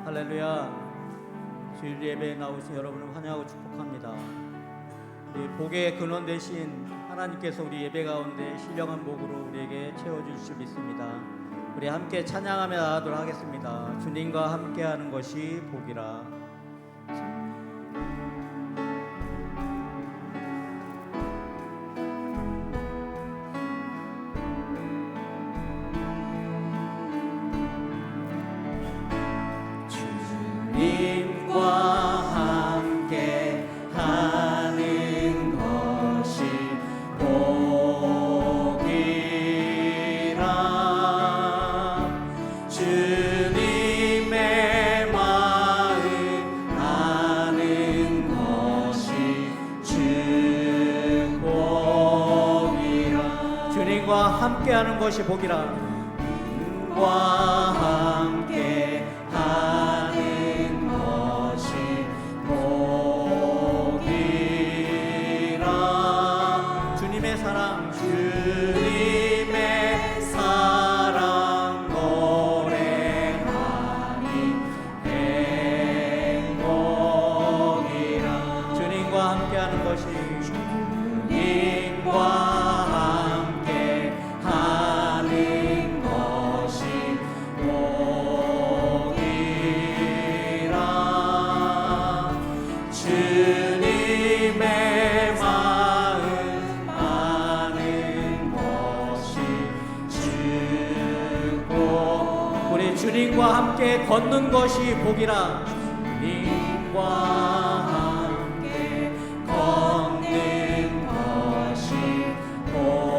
할렐루야. 주일 예배에 나오신 여러분을 환영하고 축복합니다. 우리 복의 근원 되신 하나님께서 우리 예배 가운데 신령한 복으로 우리에게 채워주실 줄 믿습니다. 우리 함께 찬양하며 나가도록 하겠습니다. 주님과 함께하는 것이 복이라. 주님과 함께 하는 것이 복이라. 주님의 마음 아는 것이 축복이라. 주님과 함께 하는 것이 복이라. 주님과 함께 하는 것이 복이라. 주님의 사랑, 주님의 사랑 노래하니 행복이라. 주님과 함께하는 것이, 주님과 함께 하는 것이 복이라. 주님의 마음 아는 것이 축복. 우리 주님과 함께 걷는 것이 복이라. 주님과 함께 걷는 것이 복이라.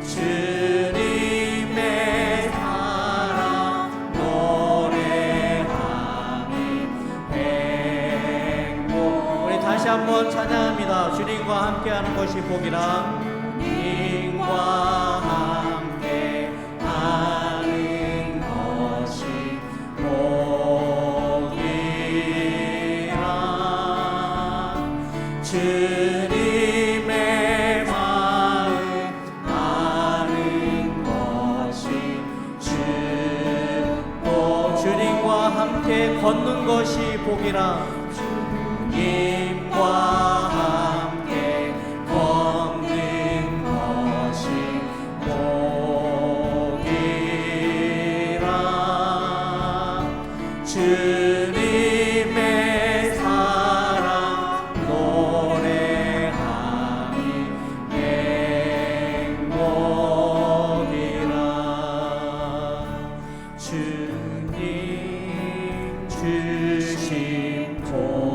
주님의 사랑 노래하니 행복. 우리 다시 한번 찬양합니다. 주님과 함께하는 것이 복이라. 주님과 함께 하는 것이 복이라. 주님의 마음 아는 것이 축복. 주님과 함께 걷는 것이 복이라. 주님과 함께 걷는 것이 복이라. 주님의 사랑 노래하니 행복이라. 주님 주신 복이라.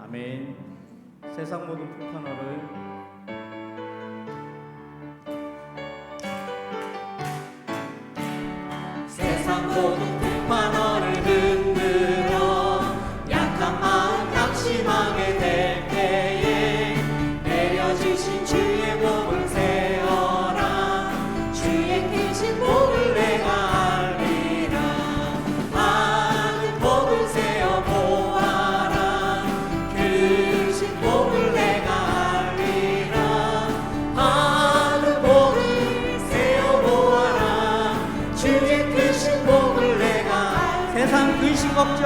아멘. 세상 모든 풍파너를 세상 모든 풍파너를 흔들어 약한 마음 낙심하게 될 때에 내려주신 주의 복을 세어라. 주의 크신 복을 내가 알리라. 많은 복을 세어 보아라. 크신 복을 내가 알리라. 많은 복을 세어 보아라. 주의 크신 복을 내가 알리라. 세상 근심 걱정,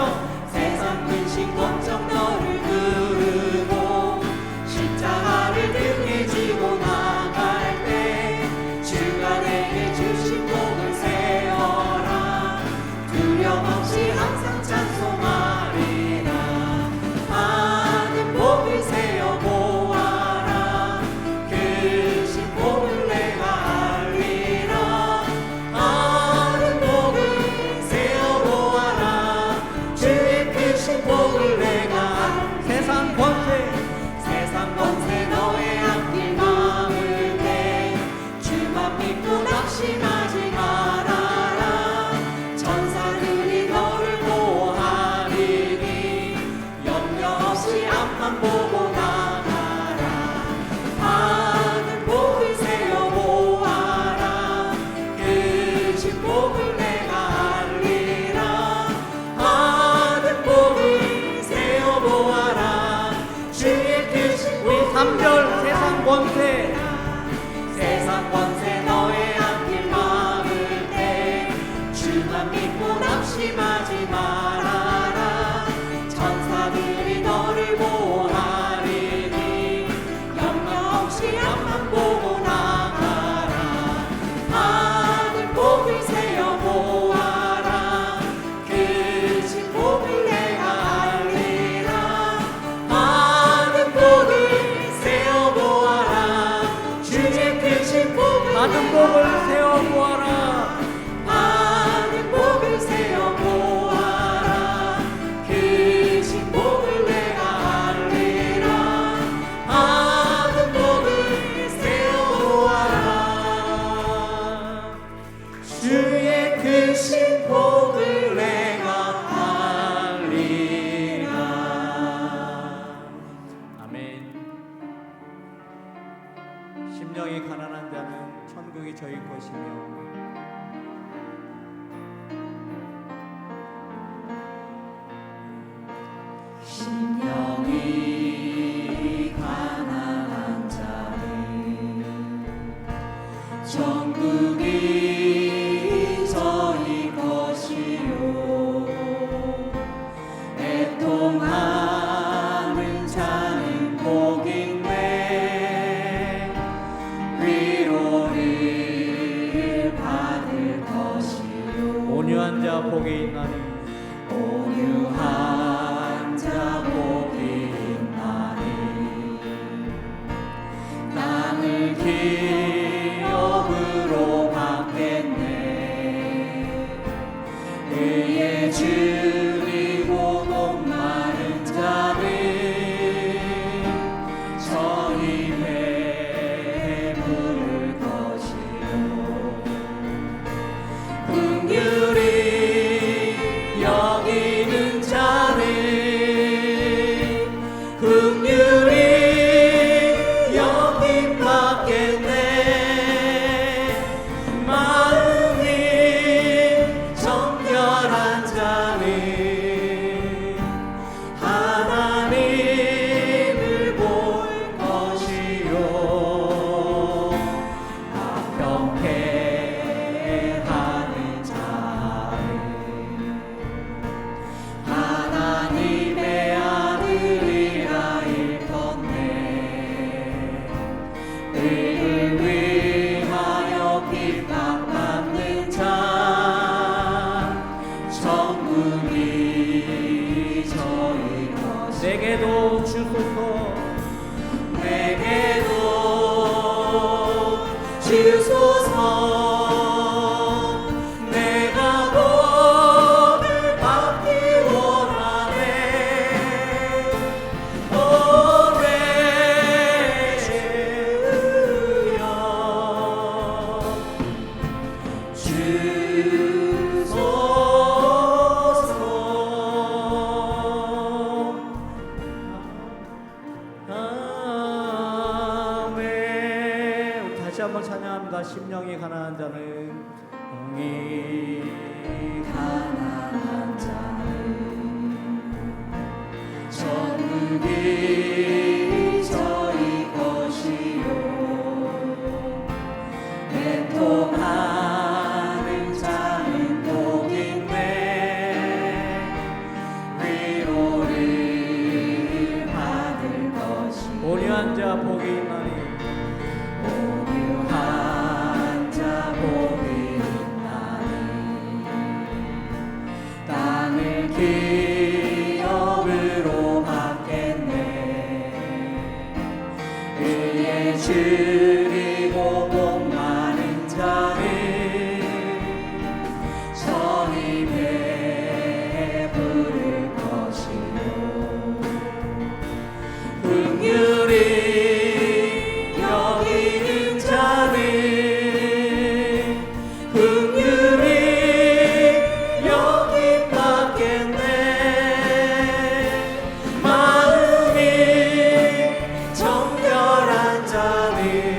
세상 근심 걱정 너를 두르고 십자가를 등에 지고 나갈 때 주가 내게 주신 복을 세어라. 두려움 없이 항상 찬송하리라. 많은 복을 세어 보아라. 크신 복을 내가 알리라. 많은 복을 세어 보아라. 주의 크신 복을 내가 알리라. 세상 권세, 세상 권세 너의 앞길 막을 때 주만 믿고 낙심하지 말아라. 천사들이 너를 보호하리니 염려 없이 앞만 보고 나가라. 많은 복을 세어 보아라. 크신 복을 내가 알리라. 많은 복을 세어 보아라. 주의 크신 복 3절 세상 권세 세상 권세 너의 앞길 막을 때 주만 믿고 낙심하지 말아라. 천사들이 너를 보호하리니 염려 없이 앞만 보고 나가라. 받은 복을 세어 보아라. 그 진 복을 내가 알리라. 받은 복을 세어 보아라. 주의 크신 복을 받은 복을 세워보아라. 받은 복을 세어 보아라. 크신 복을 내가 알리라. 받은 복을 세어 보아라. 주의 크신 복을 내가 알리라. 아멘. 심령이 가난한 자는 천국이 저희 것이며 심령이 가난한 자는 천국이 저희 것이요. 애통하는 자는 복인데 위로를 받을 것이요. 온유한 자 복이 있나니 온유한 자 복이 있나니 땅을 기업으로 받겠네. 의에 줄이고 목마른 자는 저희 배에 부를 것이요. 긍휼히 여기는 자는 긍휼히 여김 받겠네. 마음이 정결한 자는 하나님을 볼 것이요. 합격해 하는 자는 하나님의 아들이라 일컫네. 의를 위하여 핍박받는 자 천국이 저희 것이. 내게도 주소서. 내게도 주소서. 내가 복을 받기 원하네. 오래 주여 주소서. 아멘. 우리 다시 한번 찬양합니다. 심령이 가난한 자는 영이 가난한 자는 천국이 저희 것이요. 애통하는 자는 복인데 위로를 받을 것이요. 온유한 자 복이 있나니 온유한 자 복이 있나니 땅을 기업으로 받겠네. 의에 줄이고 목마른 자는 저희 배에 부를 것이요. 긍휼히 여기는 자는 긍휼히 여김 받겠네. 마음이 정결한 자는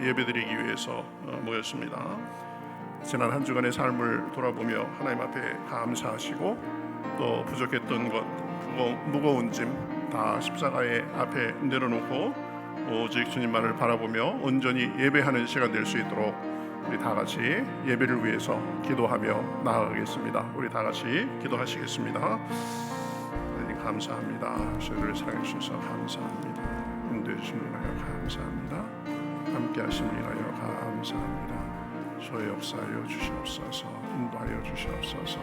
예배드리기 위해서 모였습니다. 지난 한 주간의 삶을 돌아보며 하나님 앞에 감사하시고 또 부족했던 것, 무거운 짐 다 십자가의 앞에 내려놓고 오직 주님만을 바라보며 온전히 예배하는 시간 될 수 있도록 우리 다 같이 예배를 위해서 기도하며 나아가겠습니다. 우리 다 같이 기도하시겠습니다. 하나님 감사합니다. 저희를 사랑해 주셔서 감사합니다. 인도해 주시는 하여 감사합니다. 함께 하시는 하여 감사합니다. 저의 역사하여 주시옵소서. 인도하여 주시옵소서.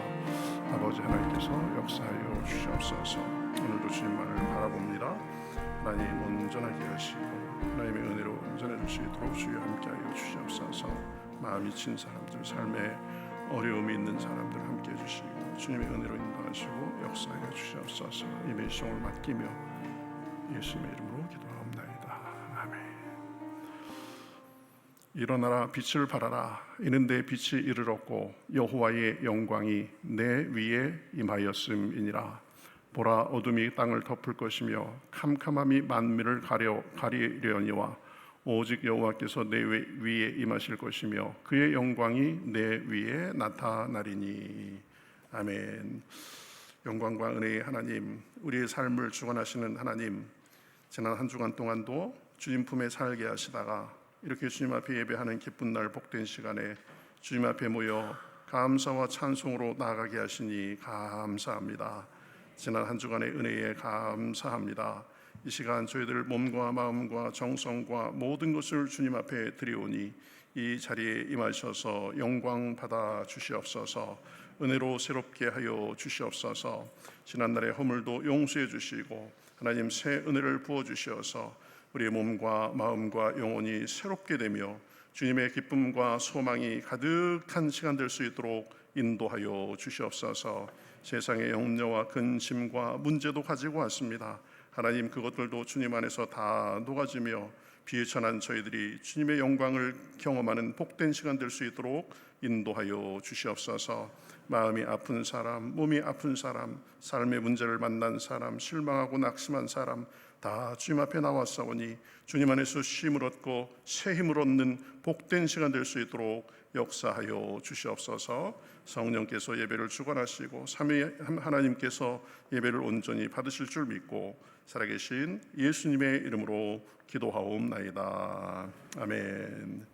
아버지 하나님께서 역사하여 주시옵소서. 오늘도 주님만을 바라봅니다. 하나님 온전하게 하시고 하나님의 은혜로 온전해 주시도록 주여 함께하여 주시옵소서. 마음이 친 사람들, 삶에 어려움이 있는 사람들 함께 해주시고 주님의 은혜로 인도하시고 역사하여 주시옵소서. 이 메시송을 맡기며 예수님의 이름으로 기도하옵나이다. 아멘. 일어나라 빛을 발하라. 이는 내 빛이 이르렀고 여호와의 영광이 내 위에 임하였음이니라. 보라, 어둠이 땅을 덮을 것이며 캄캄함이 만민을 가리려니와 오직 여호와께서 내 위에 임하실 것이며 그의 영광이 내 위에 나타나리니. 아멘. 영광과 은혜의 하나님, 우리의 삶을 주관하시는 하나님, 지난 한 주간 동안도 주님 품에 살게 하시다가 이렇게 주님 앞에 예배하는 기쁜 날 복된 시간에 주님 앞에 모여 감사와 찬송으로 나아가게 하시니 감사합니다. 지난 한 주간의 은혜에 감사합니다. 이 시간 저희들 몸과 마음과 정성과 모든 것을 주님 앞에 드리오니 이 자리에 임하셔서 영광 받아 주시옵소서. 은혜로 새롭게 하여 주시옵소서. 지난날의 허물도 용서해 주시고 하나님 새 은혜를 부어 주시어서 우리의 몸과 마음과 영혼이 새롭게 되며 주님의 기쁨과 소망이 가득한 시간 될 수 있도록 인도하여 주시옵소서. 세상의 염려와 근심과 문제도 가지고 왔습니다. 하나님 그것들도 주님 안에서 다 녹아지며 비천한 저희들이 주님의 영광을 경험하는 복된 시간 될 수 있도록 인도하여 주시옵소서. 마음이 아픈 사람, 몸이 아픈 사람, 삶의 문제를 만난 사람, 실망하고 낙심한 사람 다 주님 앞에 나왔사오니 주님 안에서 쉼을 얻고 새 힘을 얻는 복된 시간 될 수 있도록 역사하여 주시옵소서. 성령께서 예배를 주관하시고 삼위 하나님께서 예배를 온전히 받으실 줄 믿고 살아계신 예수님의 이름으로 기도하옵나이다. 아멘.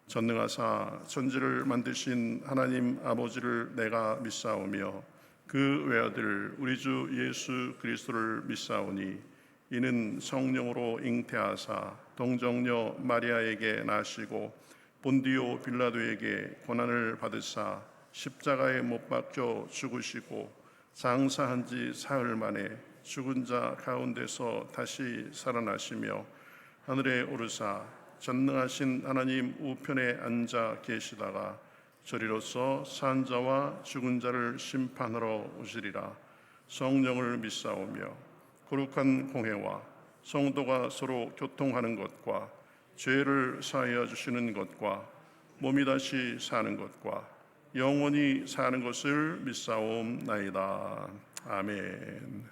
전능하사 천지를 만드신 하나님 아버지를 내가 믿사오며 그 외아들 우리 주 예수 그리스도를 믿사오니 이는 성령으로 잉태하사 동정녀 마리아에게 나시고 본디오 빌라도에게 고난을 받으사 십자가에 못 박혀 죽으시고 장사한 지 사흘 만에 죽은 자 가운데서 다시 살아나시며 하늘에 오르사 전능하신 하나님 우편에 앉아 계시다가 저리로서 산 자와 죽은 자를 심판하러 오시리라. 성령을 믿사오며 거룩한 공회와 성도가 서로 교통하는 것과 죄를 사하여 주시는 것과 몸이 다시 사는 것과 영원히 사는 것을 믿사옵나이다. 아멘.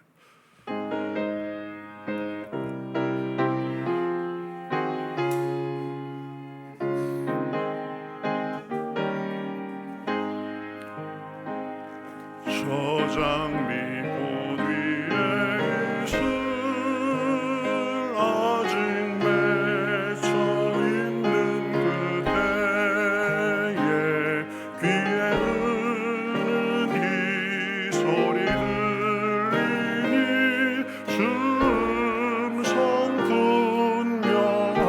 저장미 꽃 위에 있을 아직 맺혀 있는 그대의 귀에 흐르는 이 소리 들리니 음성 분명하다.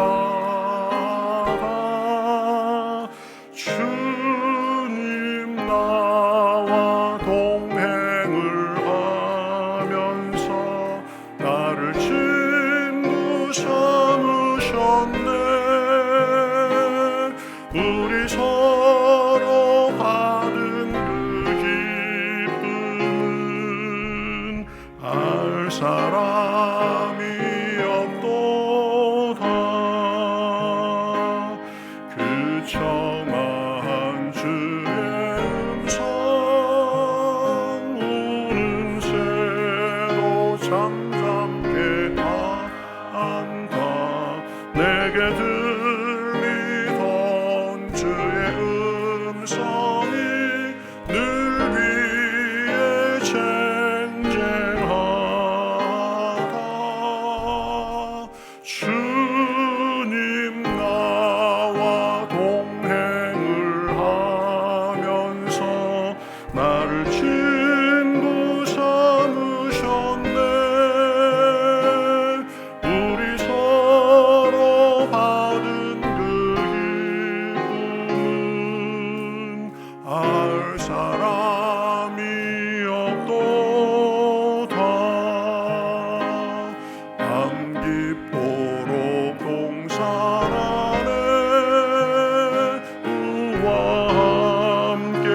주님 나와 동행을 하면서 나를 친구 삼으셨네. 우리 서로 받은 그 기쁨은 알 사람이 내게 들리던 주의 음성이 늘 위에 쟁쟁하다. 주님 나와 동행을 하면서 나를 친구 삼으셨네. 우리 서로 받은 그 기쁨은 알 사람이 없도다. 안깊도록 동산 안에 우와 함께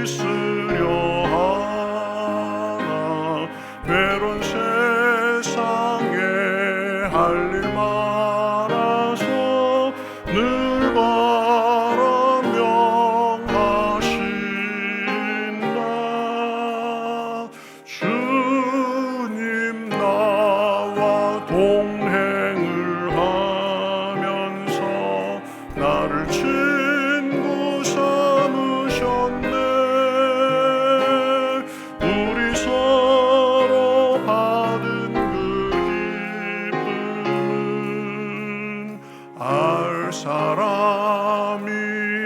있으려 하나. 외로운 세상에 할 일 많아서 늘 바라명하신다. 주님 나와 동행을 하면서 나를 친구 삼으셨네. 우리 서로 받은 그 기쁨은 알 사람이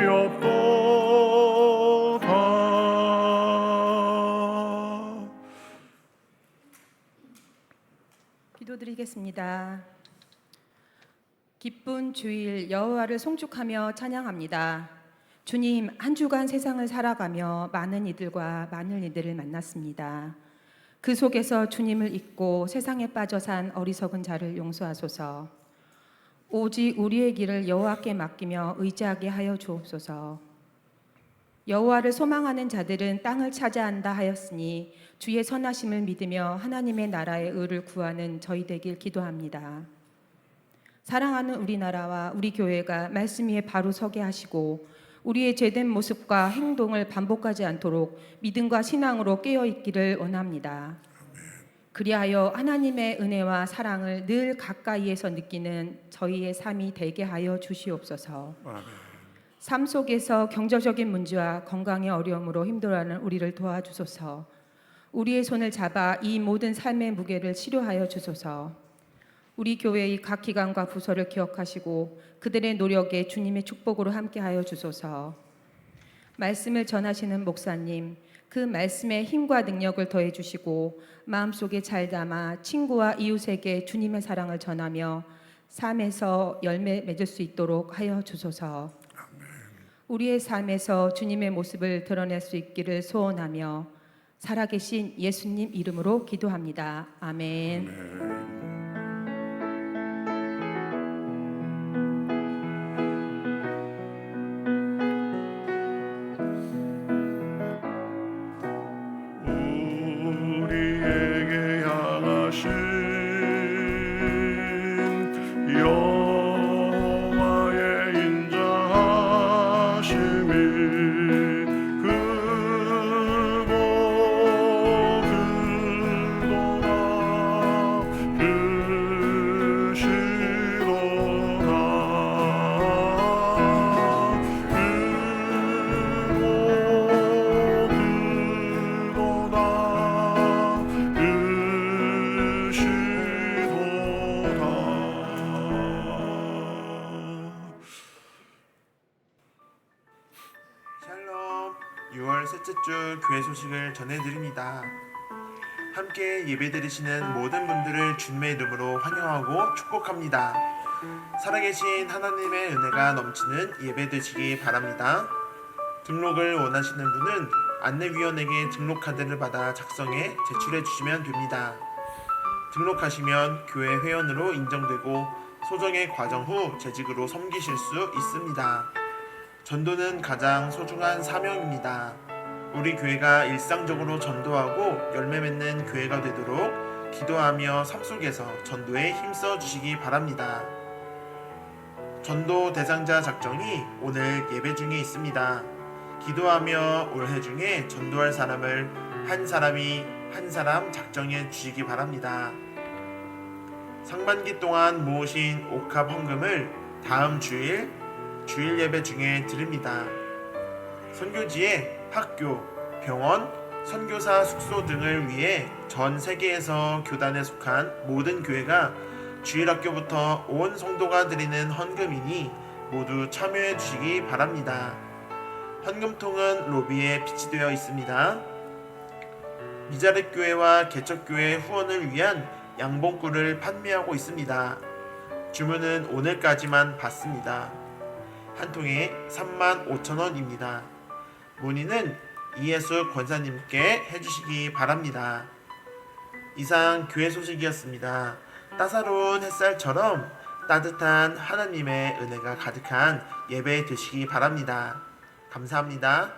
없도다. 기도드리겠습니다. 기쁜 주일 여호와를 송축하며 찬양합니다. 주님, 한 주간 세상을 살아가며 많은 이들과 많은 이들을 만났습니다. 그 속에서 주님을 잊고 세상에 빠져 산 어리석은 자를 용서하소서. 오직 우리의 길을 여호와께 맡기며 의지하게 하여 주옵소서. 여호와를 소망하는 자들은 땅을 차지한다 하였으니 주의 선하심을 믿으며 하나님의 나라의 의를 구하는 저희 되길 기도합니다. 사랑하는 우리나라와 우리 교회가 말씀 위에 바로 서게 하시고 우리의 죄된 모습과 행동을 반복하지 않도록 믿음과 신앙으로 깨어 있기를 원합니다. 그리하여 하나님의 은혜와 사랑을 늘 가까이에서 느끼는 저희의 삶이 되게 하여 주시옵소서. 아멘. 삶 속에서 경제적인 문제와 건강의 어려움으로 힘들어하는 우리를 도와주소서. 우리의 손을 잡아 이 모든 삶의 무게를 치료하여 주소서. 우리 교회의 각 기관과 부서를 기억하시고 그들의 노력에 주님의 축복으로 함께하여 주소서. 말씀을 전하시는 목사님, 그 말씀에 힘과 능력을 더해 주시고 마음속에 잘 담아 친구와 이웃에게 주님의 사랑을 전하며 삶에서 열매 맺을 수 있도록 하여 주소서. 우리의 삶에서 주님의 모습을 드러낼 수 있기를 소원하며 살아계신 예수님 이름으로 기도합니다. 아멘. 우리에게 향하신 여호와의 인자하심이 크고 샬롬, 6월 셋째 주 교회 소식을 전해드립니다. 함께 예배드리시는 모든 분들을 주님의 이름으로 환영하고 축복합니다. 살아계신 하나님의 은혜가 넘치는 예배 되시기 바랍니다. 등록을 원하시는 분은 안내위원에게 등록카드를 받아 작성해 제출해 주시면 됩니다. 등록하시면 교회 회원으로 인정되고 소정의 과정 후 재직으로 섬기실 수 있습니다. 전도는 가장 소중한 사명입니다. 우리 교회가 일상적으로 전도하고 열매 맺는 교회가 되도록 기도하며 삶 속에서 전도에 힘써 주시기 바랍니다. 전도 대상자 작정이 오늘 예배 중에 있습니다. 기도하며 올해 중에 전도할 사람을 한 사람 작정해 주시기 바랍니다. 상반기 동안 모으신 옥합 헌금을 다음 주일 예배 중에 드립니다. 선교지에 학교, 병원, 선교사 숙소 등을 위해 전 세계에서 교단에 속한 모든 교회가 주일학교부터 온 성도가 드리는 헌금이니 모두 참여해 주시기 바랍니다. 헌금통은 로비에 비치되어 있습니다. 미자립 교회와 개척교회 후원을 위한 양봉구를 판매하고 있습니다. 주문은 오늘까지만 받습니다. 한 통에 35,000원입니다. 문의는 이예수 권사님께 해주시기 바랍니다. 이상 교회 소식이었습니다. 따사로운 햇살처럼 따뜻한 하나님의 은혜가 가득한 예배 되시기 바랍니다. 감사합니다.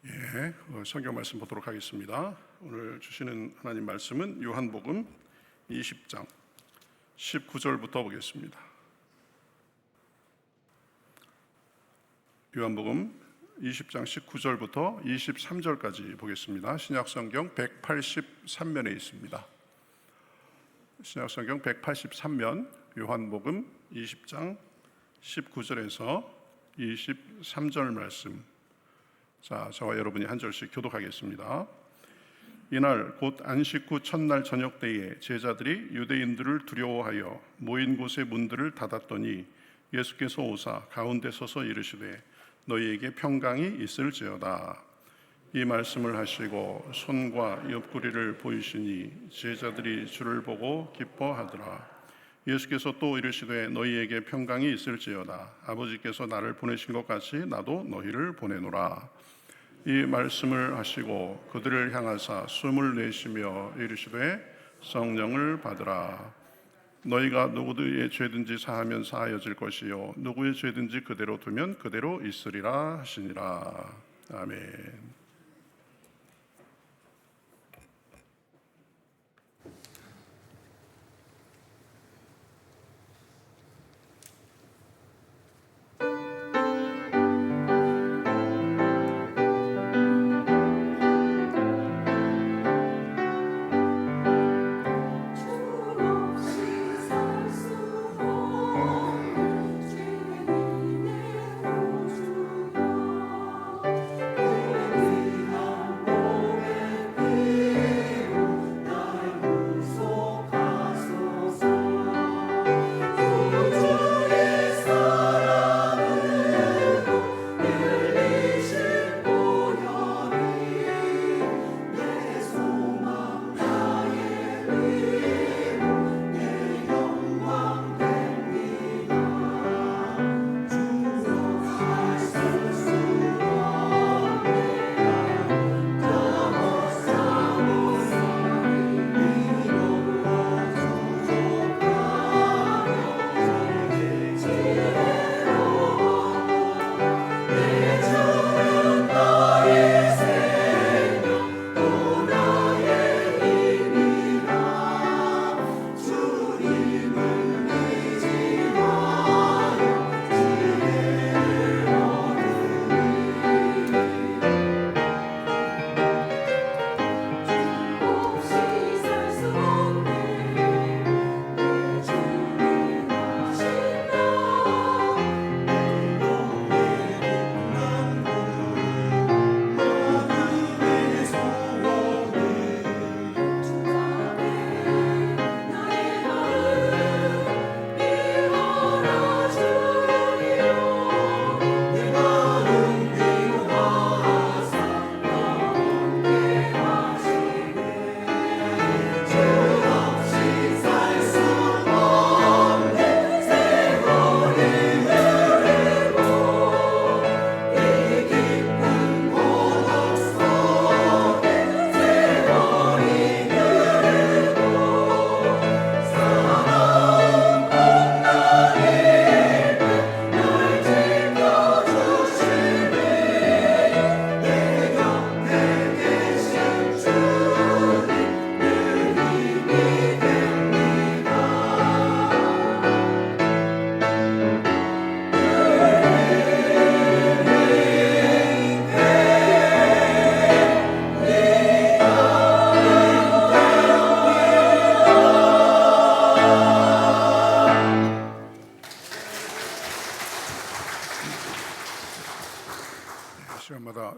예, 성경 말씀 보도록 하겠습니다. 오늘 주시는 하나님 말씀은 요한복음 20장 19절부터 보겠습니다. 요한복음 20장 19절부터 23절까지 보겠습니다. 신약성경 183면에 있습니다. 신약성경 183면 요한복음 20장 19절에서 23절 말씀. 자, 저와 여러분이 한 절씩 교독하겠습니다. 이날 곧 안식 후 첫날 저녁 때에 제자들이 유대인들을 두려워하여 모인 곳의 문들을 닫았더니 예수께서 오사 가운데 서서 이르시되 너희에게 평강이 있을지어다. 이 말씀을 하시고 손과 옆구리를 보이시니 제자들이 주를 보고 기뻐하더라. 예수께서 또 이르시되 너희에게 평강이 있을지어다. 아버지께서 나를 보내신 것 같이 나도 너희를 보내노라. 이 말씀을 하시고 그들을 향하사 숨을 내쉬며 이르시되 성령을 받으라. 너희가 누구의 죄든지 사하면 사하여질 것이요 누구의 죄든지 그대로 두면 그대로 있으리라 하시니라. 아멘. 주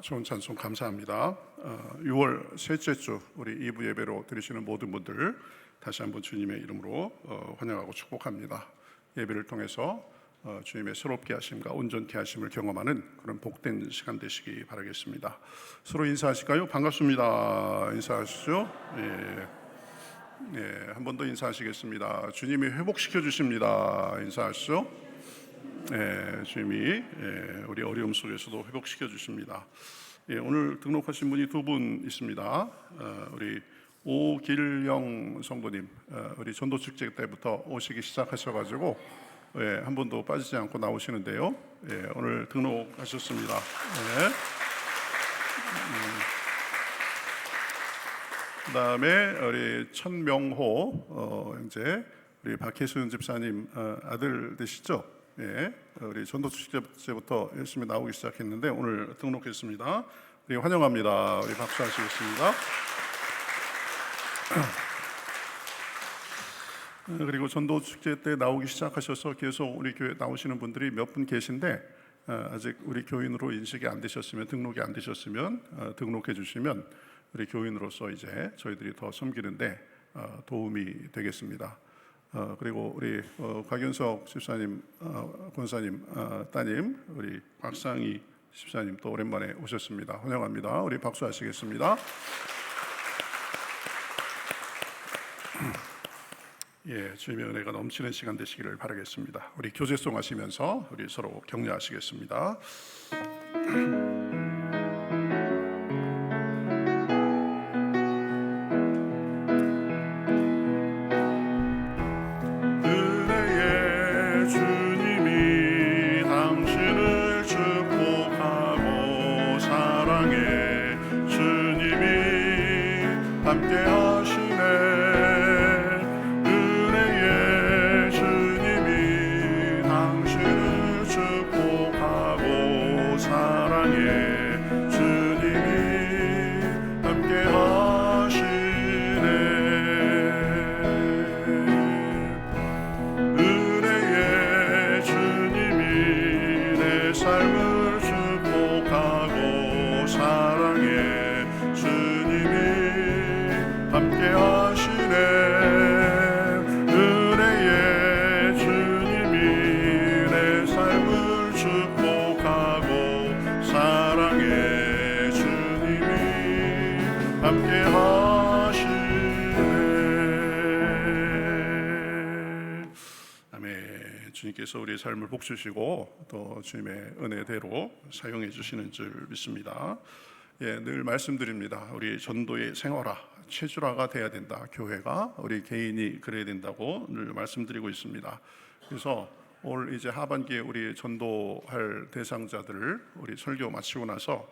좋은 찬송 감사합니다. 6월 셋째 주 우리 2부 예배로 드리시는 모든 분들 다시 한번 주님의 이름으로 환영하고 축복합니다. 예배를 통해서 주님의 새롭게 하심과 온전케 하심을 경험하는 그런 복된 시간 되시기 바라겠습니다. 서로 인사하실까요? 반갑습니다. 인사하시죠? 한 번 더 인사하시겠습니다. 주님이 회복시켜 주십니다. 인사하시죠? 주님이 우리 어려움 속에서도 회복시켜 주십니다. 오늘 등록하신 분이 두 분 있습니다. 우리 오길영 성도님, 우리 전도 축제 때부터 오시기 시작하셔가지고 한 번도 빠지지 않고 나오시는데요. 오늘 등록하셨습니다. 그다음에 우리 천명호 형제, 우리 박혜순 집사님 아들 되시죠? 우리 전도 축제 때부터 열심히 나오기 시작했는데 오늘 등록했습니다. 우리 환영합니다. 우리 박수하시겠습니다. 그리고 전도 축제 때 나오기 시작하셔서 계속 우리 교회 나오시는 분들이 몇 분 계신데 아직 우리 교인으로 인식이 안 되셨으면, 등록이 안 되셨으면 등록해 주시면 우리 교인으로서 이제 저희들이 더 섬기는데 도움이 되겠습니다. 그리고 우리 곽윤석 집사님, 권사님 따님 우리 박상희 집사님 또 오랜만에 오셨습니다. 환영합니다. 우리 박수하시겠습니다. 주님의 은혜가 넘치는 시간 되시기를 바라겠습니다. 우리 교제송 하시면서 우리 서로 격려하시겠습니다. 은혜의 주님이 당신을 축복하고 사랑해 주님이 함께 하시네. 주님께서 우리의 삶을 복주시고 또 주님의 은혜대로 사용해 주시는 줄 믿습니다. 늘 말씀드립니다. 우리 전도의 생활화, 체질화가 돼야 된다. 교회가, 우리 개인이 그래야 된다고 늘 말씀드리고 있습니다. 그래서 올 이제 하반기에 우리 전도할 대상자들을 우리 설교 마치고 나서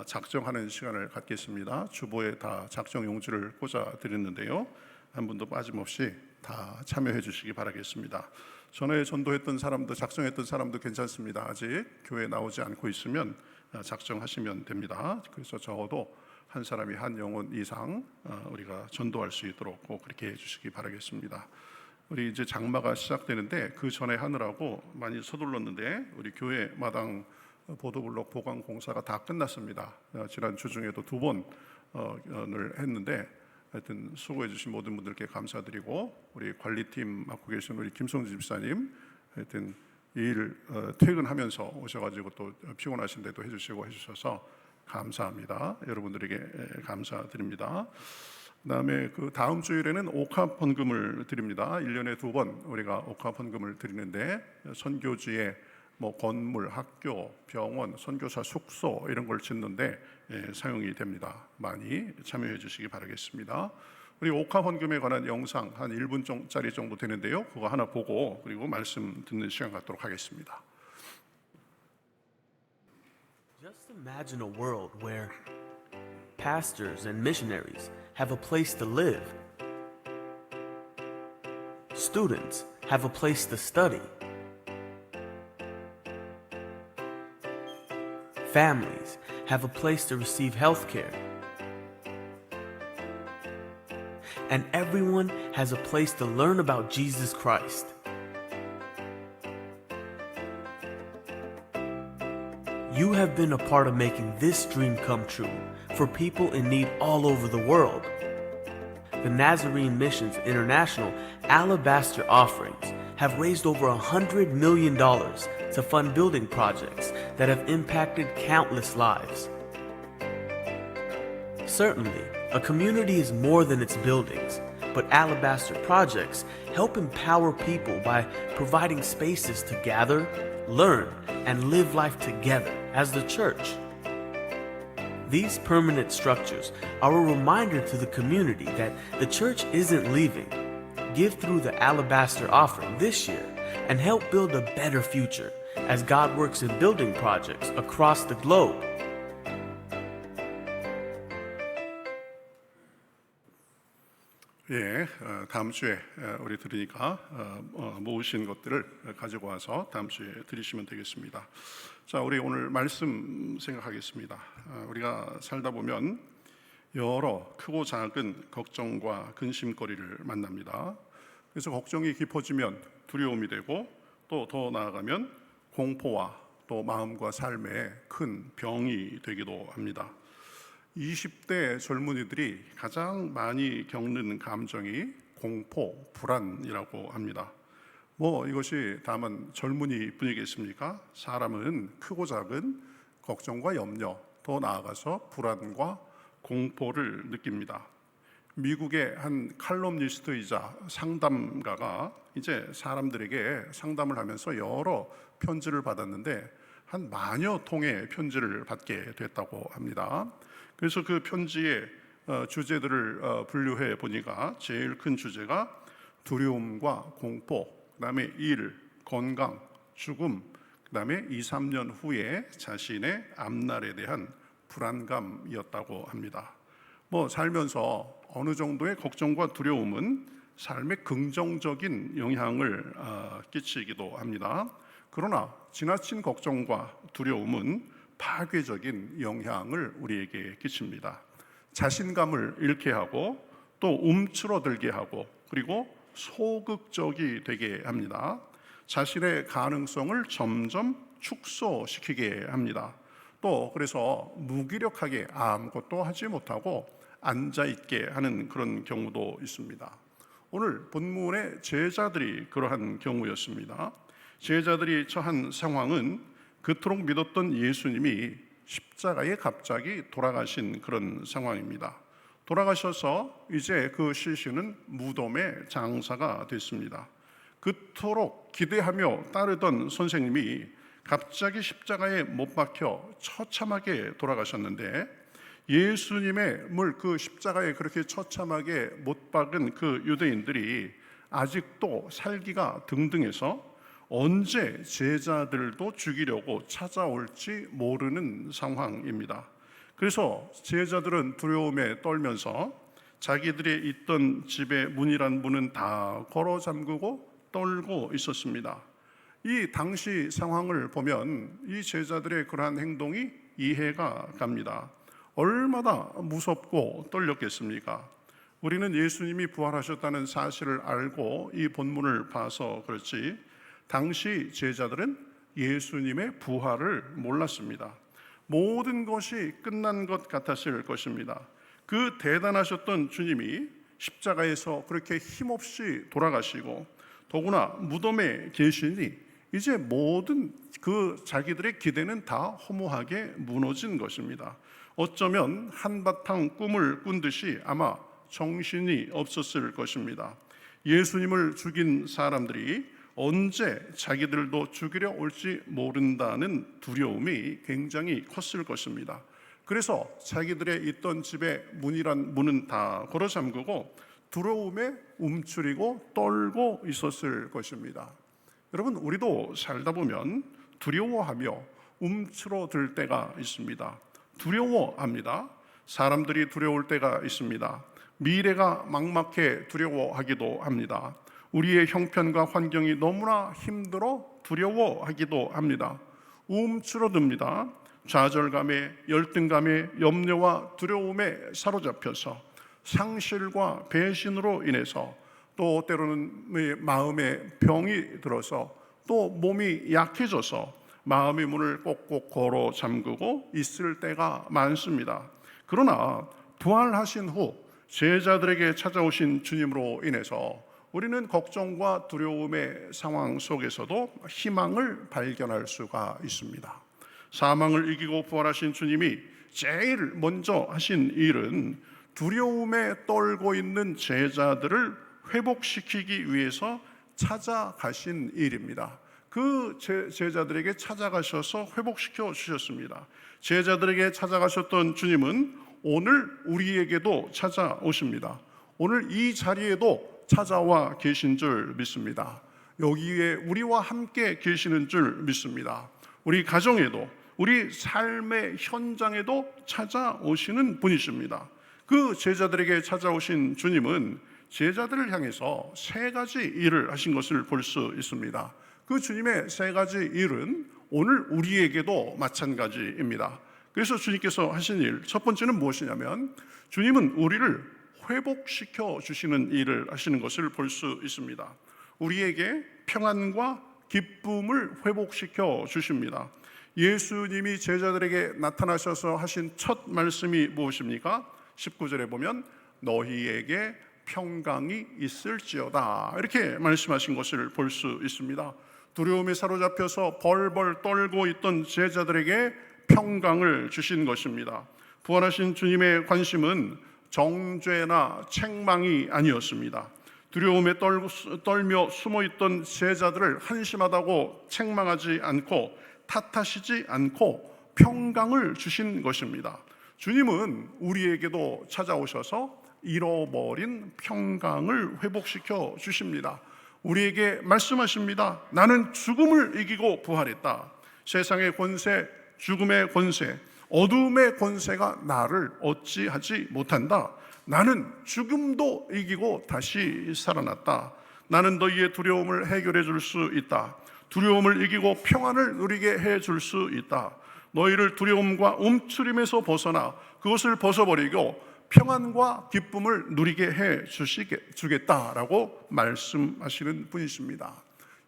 작정하는 시간을 갖겠습니다. 주보에 다 작정 용지를 꽂아 드렸는데요. 한 분도 빠짐없이 다 참여해 주시기 바라겠습니다. 전에 전도했던 사람도, 작정했던 사람도 괜찮습니다. 아직 교회에 나오지 않고 있으면 작정하시면 됩니다. 그래서 적어도 한 사람이 한 영혼 이상 우리가 전도할 수 있도록 꼭 그렇게 해주시기 바라겠습니다. 우리 이제 장마가 시작되는데 그 전에 하느라고 많이 서둘렀는데 우리 교회 마당 보도블록 보강 공사가 다 끝났습니다. 지난 주 중에도 2번을 했는데 하여튼 수고해 주신 모든 분들께 감사드리고 우리 관리팀 맡고 계신 우리 김성주 집사님 하여튼 일 퇴근하면서 오셔가지고 또 피곤하신데도 해주시고 해주셔서 감사합니다. 여러분들에게 감사드립니다. 그다음에 그 다음 주일에는 옥합 헌금을 드립니다. 1년에 2번 우리가 옥합 헌금을 드리는데 선교지에 뭐 건물, 학교, 병원, 선교사 숙소 이런 걸 짓는데 사용이 됩니다. 많이 참여해 주시기 바라겠습니다. 우리 옥합 헌금에 관한 영상 한 1분짜리 정도 되는데요. 그거 하나 보고 그리고 말씀 듣는 시간 갖도록 하겠습니다. Just imagine a world where pastors and missionaries have a place to live. Students have a place to study. Families have a place to receive health care. And everyone has a place to learn about Jesus Christ. You have been a part of making this dream come true for people in need all over the world. The Nazarene Missions International Alabaster offerings have raised over $100 million to fund building projects that have impacted countless lives. Certainly, a community is more than its buildings, but Alabaster projects help empower people by providing spaces to gather, learn, and live life together as the church. These permanent structures are a reminder to the community that the church isn't leaving. Give through the Alabaster offering this year and help build a better future as God works in building projects across the globe. 예, 다음 주에 우리 들으니까 모으신 것들을 가지고 와서 다음 주에 드리시면 되겠습니다. 자, 우리 오늘 말씀 생각하겠습니다. 우리가 살다 보면 여러 크고 작은 걱정과 근심거리를 만납니다. 그래서 걱정이 깊어지면 두려움이 되고 또 더 나아가면 공포와 또 마음과 삶에 큰 병이 되기도 합니다. 20대 젊은이들이 가장 많이 겪는 감정이 공포, 불안이라고 합니다. 이것이 다만 젊은이 뿐이겠습니까? 사람은 크고 작은 걱정과 염려, 더 나아가서 불안과 공포를 느낍니다. 미국의 한 칼럼니스트이자 상담가가 이제 사람들에게 상담을 하면서 여러 편지를 받았는데 한 10,000여 통의 편지를 받게 됐다고 합니다. 그래서 그 편지의 주제들을 분류해 보니까 제일 큰 주제가 두려움과 공포, 그다음에 일, 건강, 죽음, 그다음에 2-3년 후에 자신의 앞날에 대한 불안감이었다고 합니다. 살면서 어느 정도의 걱정과 두려움은 삶에 긍정적인 영향을 끼치기도 합니다. 그러나 지나친 걱정과 두려움은 파괴적인 영향을 우리에게 끼칩니다. 자신감을 잃게 하고 또 움츠러들게 하고 그리고 소극적이 되게 합니다. 자신의 가능성을 점점 축소시키게 합니다. 또 그래서 무기력하게 아무것도 하지 못하고 앉아있게 하는 그런 경우도 있습니다. 오늘 본문의 제자들이 그러한 경우였습니다. 제자들이 처한 상황은 그토록 믿었던 예수님이 십자가에 갑자기 돌아가신 그런 상황입니다. 돌아가셔서 이제 그 시신은 무덤의 장사가 됐습니다. 그토록 기대하며 따르던 선생님이 갑자기 십자가에 못 박혀 처참하게 돌아가셨는데 예수님의 그 십자가에 그렇게 처참하게 못 박은 그 유대인들이 아직도 살기가 등등해서 언제 제자들도 죽이려고 찾아올지 모르는 상황입니다. 그래서 제자들은 두려움에 떨면서 자기들이 있던 집의 문이란 문은 다 걸어 잠그고 떨고 있었습니다. 이 당시 상황을 보면 이 제자들의 그러한 행동이 이해가 갑니다. 얼마나 무섭고 떨렸겠습니까? 우리는 예수님이 부활하셨다는 사실을 알고 이 본문을 봐서 그렇지 당시 제자들은 예수님의 부활을 몰랐습니다. 모든 것이 끝난 것 같았을 것입니다. 그 대단하셨던 주님이 십자가에서 그렇게 힘없이 돌아가시고 더구나 무덤에 계시니 이제 모든 그 자기들의 기대는 다 허무하게 무너진 것입니다. 어쩌면 한바탕 꿈을 꾼 듯이 아마 정신이 없었을 것입니다. 예수님을 죽인 사람들이 언제 자기들도 죽이려 올지 모른다는 두려움이 굉장히 컸을 것입니다. 그래서 자기들의 있던 집의 문은 다 걸어 잠그고 두려움에 움츠리고 떨고 있었을 것입니다. 여러분, 우리도 살다 보면 두려워하며 움츠러들 때가 있습니다. 두려워합니다. 사람들이 두려울 때가 있습니다. 미래가 막막해 두려워하기도 합니다. 우리의 형편과 환경이 너무나 힘들어 두려워하기도 합니다. 움츠러듭니다. 좌절감에, 열등감에, 염려와 두려움에 사로잡혀서 상실과 배신으로 인해서 또 때로는 마음에 병이 들어서 또 몸이 약해져서 마음의 문을 꼭꼭 걸어 잠그고 있을 때가 많습니다. 그러나 부활하신 후 제자들에게 찾아오신 주님으로 인해서 우리는 걱정과 두려움의 상황 속에서도 희망을 발견할 수가 있습니다. 사망을 이기고 부활하신 주님이 제일 먼저 하신 일은 두려움에 떨고 있는 제자들을 회복시키기 위해서 찾아가신 일입니다. 그 제자들에게 찾아가셔서 회복시켜 주셨습니다. 제자들에게 찾아가셨던 주님은 오늘 우리에게도 찾아오십니다. 오늘 이 자리에도 찾아와 계신 줄 믿습니다. 여기에 우리와 함께 계시는 줄 믿습니다. 우리 가정에도 우리 삶의 현장에도 찾아오시는 분이십니다. 그 제자들에게 찾아오신 주님은 제자들을 향해서 세 가지 일을 하신 것을 볼 수 있습니다. 그 주님의 세 가지 일은 오늘 우리에게도 마찬가지입니다. 그래서 주님께서 하신 일, 첫 번째는 무엇이냐면 주님은 우리를 회복시켜 주시는 일을 하시는 것을 볼 수 있습니다. 우리에게 평안과 기쁨을 회복시켜 주십니다. 예수님이 제자들에게 나타나셔서 하신 첫 말씀이 무엇입니까? 19절에 보면 너희에게 평강이 있을지어다, 이렇게 말씀하신 것을 볼 수 있습니다. 두려움에 사로잡혀서 벌벌 떨고 있던 제자들에게 평강을 주신 것입니다. 부활하신 주님의 관심은 정죄나 책망이 아니었습니다. 두려움에 떨며 숨어있던 제자들을 한심하다고 책망하지 않고 탓하시지 않고 평강을 주신 것입니다. 주님은 우리에게도 찾아오셔서 잃어버린 평강을 회복시켜 주십니다. 우리에게 말씀하십니다. 나는 죽음을 이기고 부활했다. 세상의 권세, 죽음의 권세, 어둠의 권세가 나를 어찌하지 못한다. 나는 죽음도 이기고 다시 살아났다. 나는 너희의 두려움을 해결해 줄 수 있다. 두려움을 이기고 평안을 누리게 해 줄 수 있다. 너희를 두려움과 움츠림에서 벗어나 그것을 벗어버리고 평안과 기쁨을 누리게 해 주겠다라고 말씀하시는 분이십니다.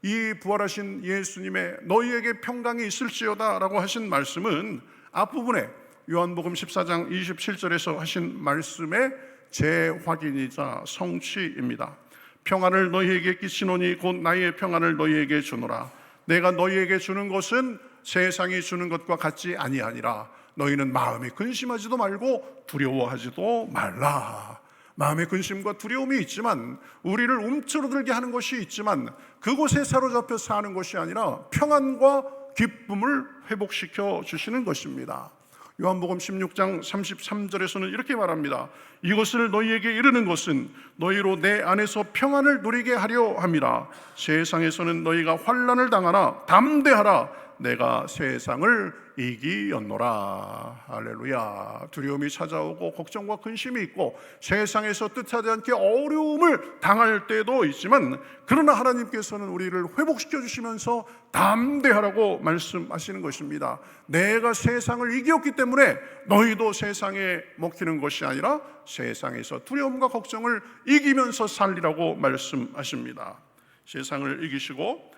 이 부활하신 예수님의 너희에게 평강이 있을지어다 라고 하신 말씀은 앞부분에 요한복음 14장 27절에서 하신 말씀의 재확인이자 성취입니다. 평안을 너희에게 끼치노니 곧 나의 평안을 너희에게 주노라. 내가 너희에게 주는 것은 세상이 주는 것과 같지 아니하니라. 너희는 마음에 근심하지도 말고 두려워하지도 말라. 마음의 근심과 두려움이 있지만, 우리를 움츠러들게 하는 것이 있지만, 그곳에 사로잡혀 사는 것이 아니라 평안과 기쁨을 회복시켜 주시는 것입니다. 요한복음 16장 33절에서는 이렇게 말합니다. 이것을 너희에게 이르는 것은 너희로 내 안에서 평안을 누리게 하려 함이라. 세상에서는 너희가 환난을 당하나 담대하라. 내가 세상을 이기었노라. 할렐루야. 두려움이 찾아오고 걱정과 근심이 있고 세상에서 뜻하지 않게 어려움을 당할 때도 있지만, 그러나 하나님께서는 우리를 회복시켜 주시면서 담대하라고 말씀하시는 것입니다. 내가 세상을 이겼기 때문에 너희도 세상에 먹히는 것이 아니라 세상에서 두려움과 걱정을 이기면서 살리라고 말씀하십니다. 세상을 이기시고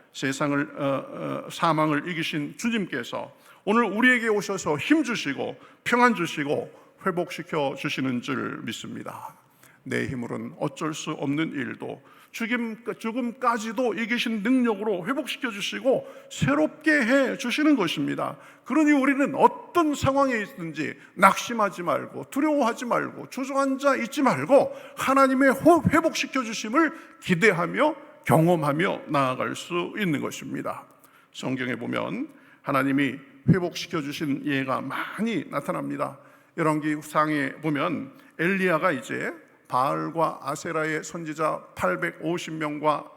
사망을 이기신 주님께서 오늘 우리에게 오셔서 힘 주시고 평안 주시고 회복시켜 주시는 줄 믿습니다. 내 힘으로는 어쩔 수 없는 일도 죽음까지도 이기신 능력으로 회복시켜 주시고 새롭게 해 주시는 것입니다. 그러니 우리는 어떤 상황에 있든지 낙심하지 말고 두려워하지 말고 주저앉아 있지 말고 하나님의 회복시켜 주심을 기대하며 경험하며 나아갈 수 있는 것입니다. 성경에 보면 하나님이 회복시켜 주신 예가 많이 나타납니다. 열왕기상에 보면 엘리야가 이제 바알과 아세라의 선지자 850명과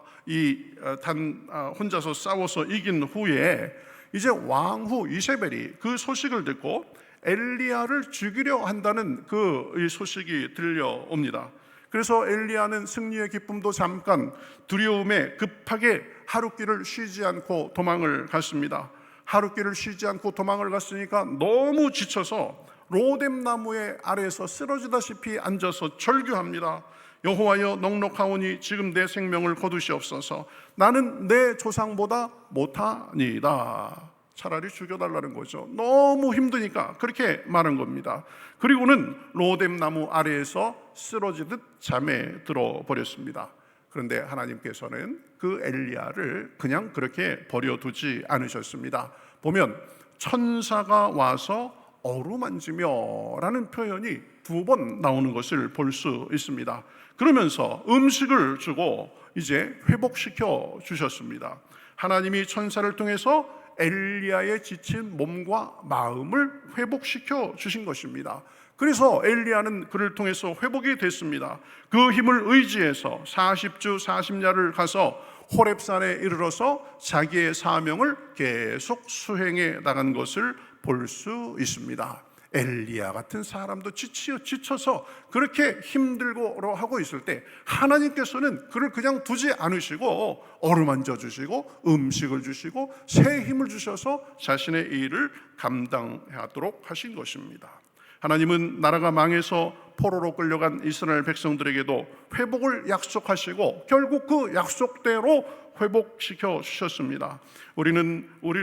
혼자서 싸워서 이긴 후에 이제 왕후 이세벨이 그 소식을 듣고 엘리야를 죽이려 한다는 그 소식이 들려옵니다. 그래서 엘리야는 승리의 기쁨도 잠깐 두려움에 급하게 하룻길을 쉬지 않고 도망을 갔습니다. 하룻길을 쉬지 않고 도망을 갔으니까 너무 지쳐서 로뎀 나무의 아래에서 쓰러지다시피 앉아서 절규합니다. 여호와여, 넉넉하오니 지금 내 생명을 거두시옵소서. 나는 내 조상보다 못하니이다. 차라리 죽여달라는 거죠. 너무 힘드니까 그렇게 말한 겁니다. 그리고는 로뎀 나무 아래에서 쓰러지듯 잠에 들어 버렸습니다. 그런데 하나님께서는 그 엘리야를 그냥 그렇게 버려두지 않으셨습니다. 보면 천사가 와서 어루만지며 라는 표현이 2번 나오는 것을 볼 수 있습니다. 그러면서 음식을 주고 이제 회복시켜 주셨습니다. 하나님이 천사를 통해서 엘리야의 지친 몸과 마음을 회복시켜 주신 것입니다. 그래서 엘리야는 그를 통해서 회복이 됐습니다. 그 힘을 의지해서 40주 40야를 가서 호렙산에 이르러서 자기의 사명을 계속 수행해 나간 것을 볼 수 있습니다. 엘리야 같은 사람도 지쳐서 그렇게 힘들고 하고 있을 때 하나님께서는 그를 그냥 두지 않으시고 어루만져 주시고 음식을 주시고 새 힘을 주셔서 자신의 일을 감당하도록 하신 것입니다. 하나님은 나라가 망해서 포로로 끌려간 이스라엘 백성들에게도 회복을 약속하시고 결국 그 약속대로 회복시켜 주셨습니다. 우리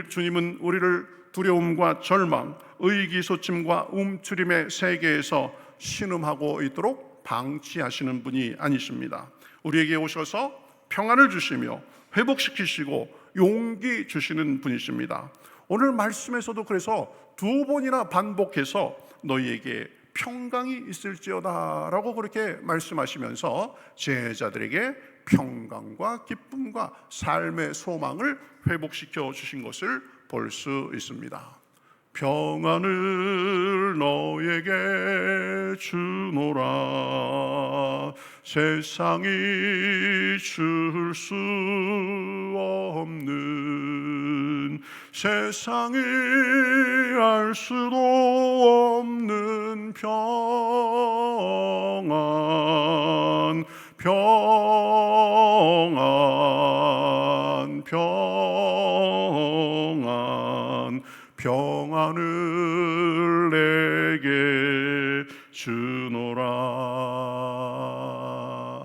주님은 우리를 두려움과 절망, 의기소침과 움츠림의 세계에서 신음하고 있도록 방치하시는 분이 아니십니다. 우리에게 오셔서 평안을 주시며 회복시키시고 용기 주시는 분이십니다. 오늘 말씀에서도 그래서 2번이나 반복해서 너희에게 평강이 있을지어다 라고 그렇게 말씀하시면서 제자들에게 평강과 기쁨과 삶의 소망을 회복시켜 주신 것을 볼 수 있습니다. 평안을 너에게 주노라. 세상이 줄 수 없는, 세상이 알 수도 없는 평안, 평안, 평안, 평안을 내게 주노라.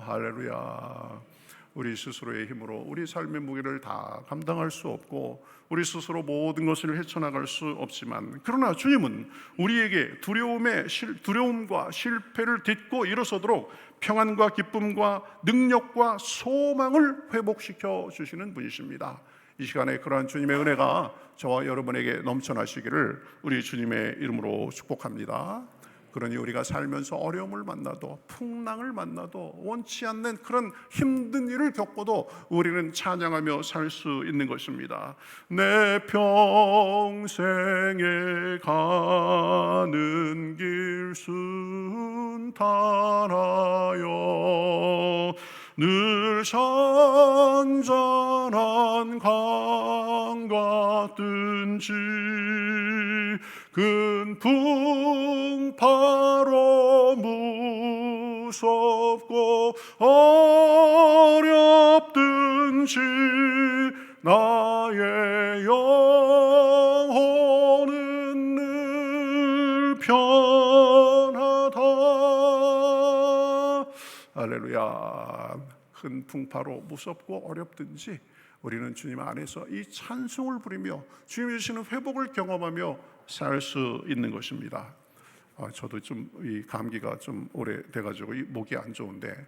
할렐루야. 우리 스스로의 힘으로 우리 삶의 무게를 다 감당할 수 없고 우리 스스로 모든 것을 헤쳐나갈 수 없지만, 그러나 주님은 우리에게 두려움과 실패를 딛고 일어서도록 평안과 기쁨과 능력과 소망을 회복시켜 주시는 분이십니다. 이 시간에 그러한 주님의 은혜가 저와 여러분에게 넘쳐나시기를 우리 주님의 이름으로 축복합니다. 그러니 우리가 살면서 어려움을 만나도 풍랑을 만나도 원치 않는 그런 힘든 일을 겪어도 우리는 찬양하며 살 수 있는 것입니다. 내 평생에 가는 길 순탄하여 늘 잔잔한 강 같든지 큰 풍파로 무섭고 어렵든지 나의 영혼은 늘 편하다. 할렐루야. 큰 풍파로 무섭고 어렵든지 우리는 주님 안에서 이 찬송을 부리며 주님이 주시는 회복을 경험하며 살 수 있는 것입니다. 저도 좀 이 감기가 좀 오래돼가지고 이 목이 안 좋은데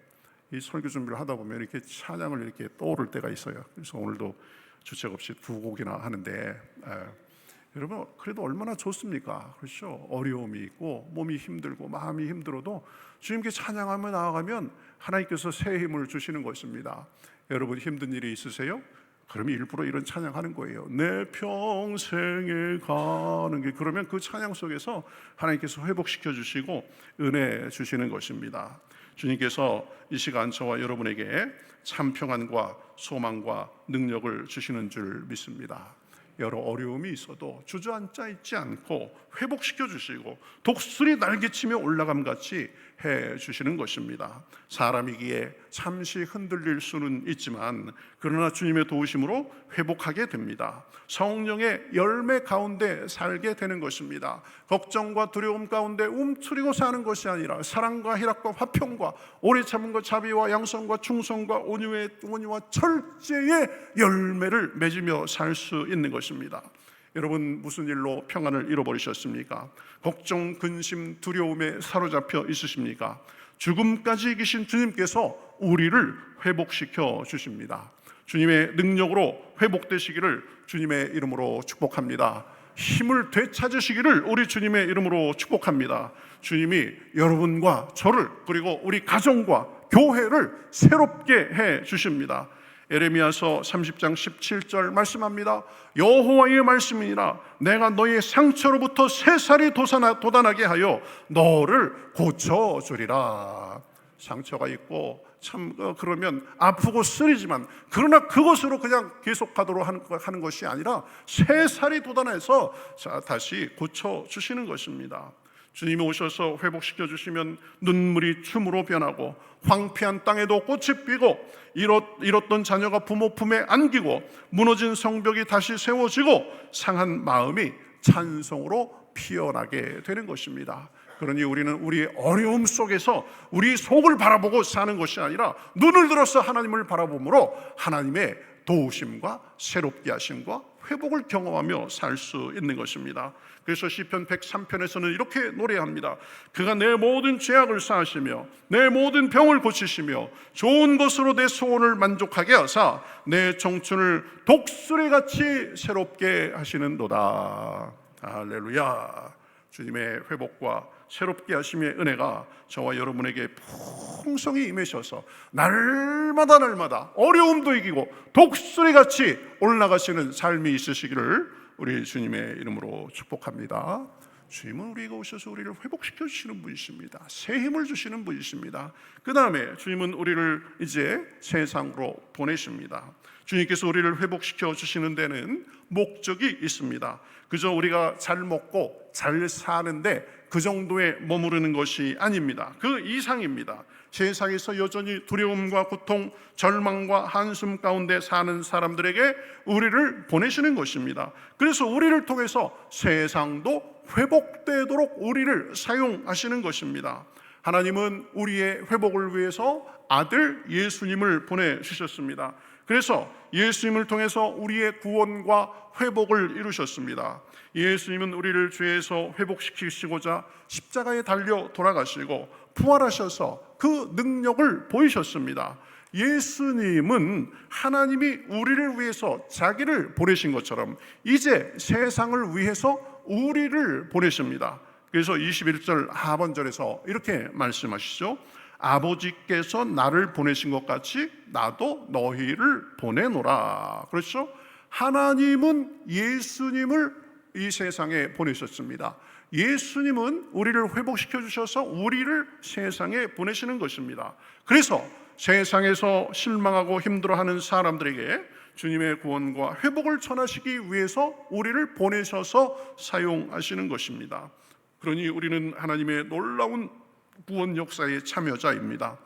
이 설교 준비를 하다 보면 이렇게 찬양을 이렇게 떠오를 때가 있어요. 그래서 오늘도 주책 없이 2곡이나 하는데 여러분 그래도 얼마나 좋습니까? 그렇죠? 어려움이 있고 몸이 힘들고 마음이 힘들어도 주님께 찬양하며 나아가면 하나님께서 새 힘을 주시는 것입니다. 여러분 힘든 일이 있으세요? 그러면 일부러 이런 찬양하는 거예요. 내 평생에 가는 길. 그러면 그 찬양 속에서 하나님께서 회복시켜 주시고 은혜 주시는 것입니다. 주님께서 이 시간 저와 여러분에게 참 평안과 소망과 능력을 주시는 줄 믿습니다. 여러 어려움이 있어도 주저앉아 있지 않고 회복시켜 주시고 독수리 날개치며 올라감 같이 해 주시는 것입니다. 사람이기에 잠시 흔들릴 수는 있지만 그러나 주님의 도우심으로 회복하게 됩니다. 성령의 열매 가운데 살게 되는 것입니다. 걱정과 두려움 가운데 움츠리고 사는 것이 아니라 사랑과 희락과 화평과 오래 참음과 자비와 양성과 충성과 온유와 철제의 열매를 맺으며 살 수 있는 것입니다. 여러분 무슨 일로 평안을 잃어버리셨습니까? 걱정, 근심, 두려움에 사로잡혀 있으십니까? 죽음까지 이기신 주님께서 우리를 회복시켜 주십니다. 주님의 능력으로 회복되시기를 주님의 이름으로 축복합니다. 힘을 되찾으시기를 우리 주님의 이름으로 축복합니다. 주님이 여러분과 저를 그리고 우리 가정과 교회를 새롭게 해 주십니다. 에레미야서 30장 17절 말씀합니다. 여호와의 말씀이니라 내가 너의 상처로부터 새살이 돋아나게 하여 너를 고쳐주리라. 상처가 있고 참 그러면 아프고 쓰리지만 그러나 그것으로 그냥 계속하도록 하는 것이 아니라 새살이 돋아나서 다시 고쳐주시는 것입니다. 주님이 오셔서 회복시켜 주시면 눈물이 춤으로 변하고 황폐한 땅에도 꽃이 피고 잃었던 자녀가 부모 품에 안기고 무너진 성벽이 다시 세워지고 상한 마음이 찬송으로 피어나게 되는 것입니다. 그러니 우리는 우리의 어려움 속에서 우리 속을 바라보고 사는 것이 아니라 눈을 들어서 하나님을 바라보므로 하나님의 도우심과 새롭게 하심과 회복을 경험하며 살 수 있는 것입니다. 그래서 시편 103편에서는 이렇게 노래합니다. 그가 내 모든 죄악을 사하시며 내 모든 병을 고치시며 좋은 것으로 내 소원을 만족하게 하사 내 청춘을 독수리같이 새롭게 하시는도다. 할렐루야. 주님의 회복과 새롭게 하심의 은혜가 저와 여러분에게 풍성히 임하셔서 날마다 어려움도 이기고 독수리같이 올라가시는 삶이 있으시기를 우리 주님의 이름으로 축복합니다. 주님은 우리가 오셔서 우리를 회복시켜 주시는 분이십니다. 새 힘을 주시는 분이십니다. 그 다음에 주님은 우리를 이제 세상으로 보내십니다. 주님께서 우리를 회복시켜 주시는 데는 목적이 있습니다. 그저 우리가 잘 먹고 잘 사는데 그 정도에 머무르는 것이 아닙니다. 그 이상입니다. 세상에서 여전히 두려움과 고통, 절망과 한숨 가운데 사는 사람들에게 우리를 보내시는 것입니다. 그래서 우리를 통해서 세상도 회복되도록 우리를 사용하시는 것입니다. 하나님은 우리의 회복을 위해서 아들 예수님을 보내주셨습니다. 그래서 예수님을 통해서 우리의 구원과 회복을 이루셨습니다. 예수님은 우리를 죄에서 회복시키시고자 십자가에 달려 돌아가시고 부활하셔서 그 능력을 보이셨습니다. 예수님은 하나님이 우리를 위해서 자기를 보내신 것처럼 이제 세상을 위해서 우리를 보내십니다. 그래서 21절 하반절에서 이렇게 말씀하시죠. 아버지께서 나를 보내신 것 같이 나도 너희를 보내노라. 그렇죠? 하나님은 예수님을 이 세상에 보내셨습니다. 예수님은 우리를 회복시켜 주셔서 우리를 세상에 보내시는 것입니다. 그래서 세상에서 실망하고 힘들어하는 사람들에게 주님의 구원과 회복을 전하시기 위해서 우리를 보내셔서 사용하시는 것입니다. 그러니 우리는 하나님의 놀라운 구원 역사의 참여자입니다.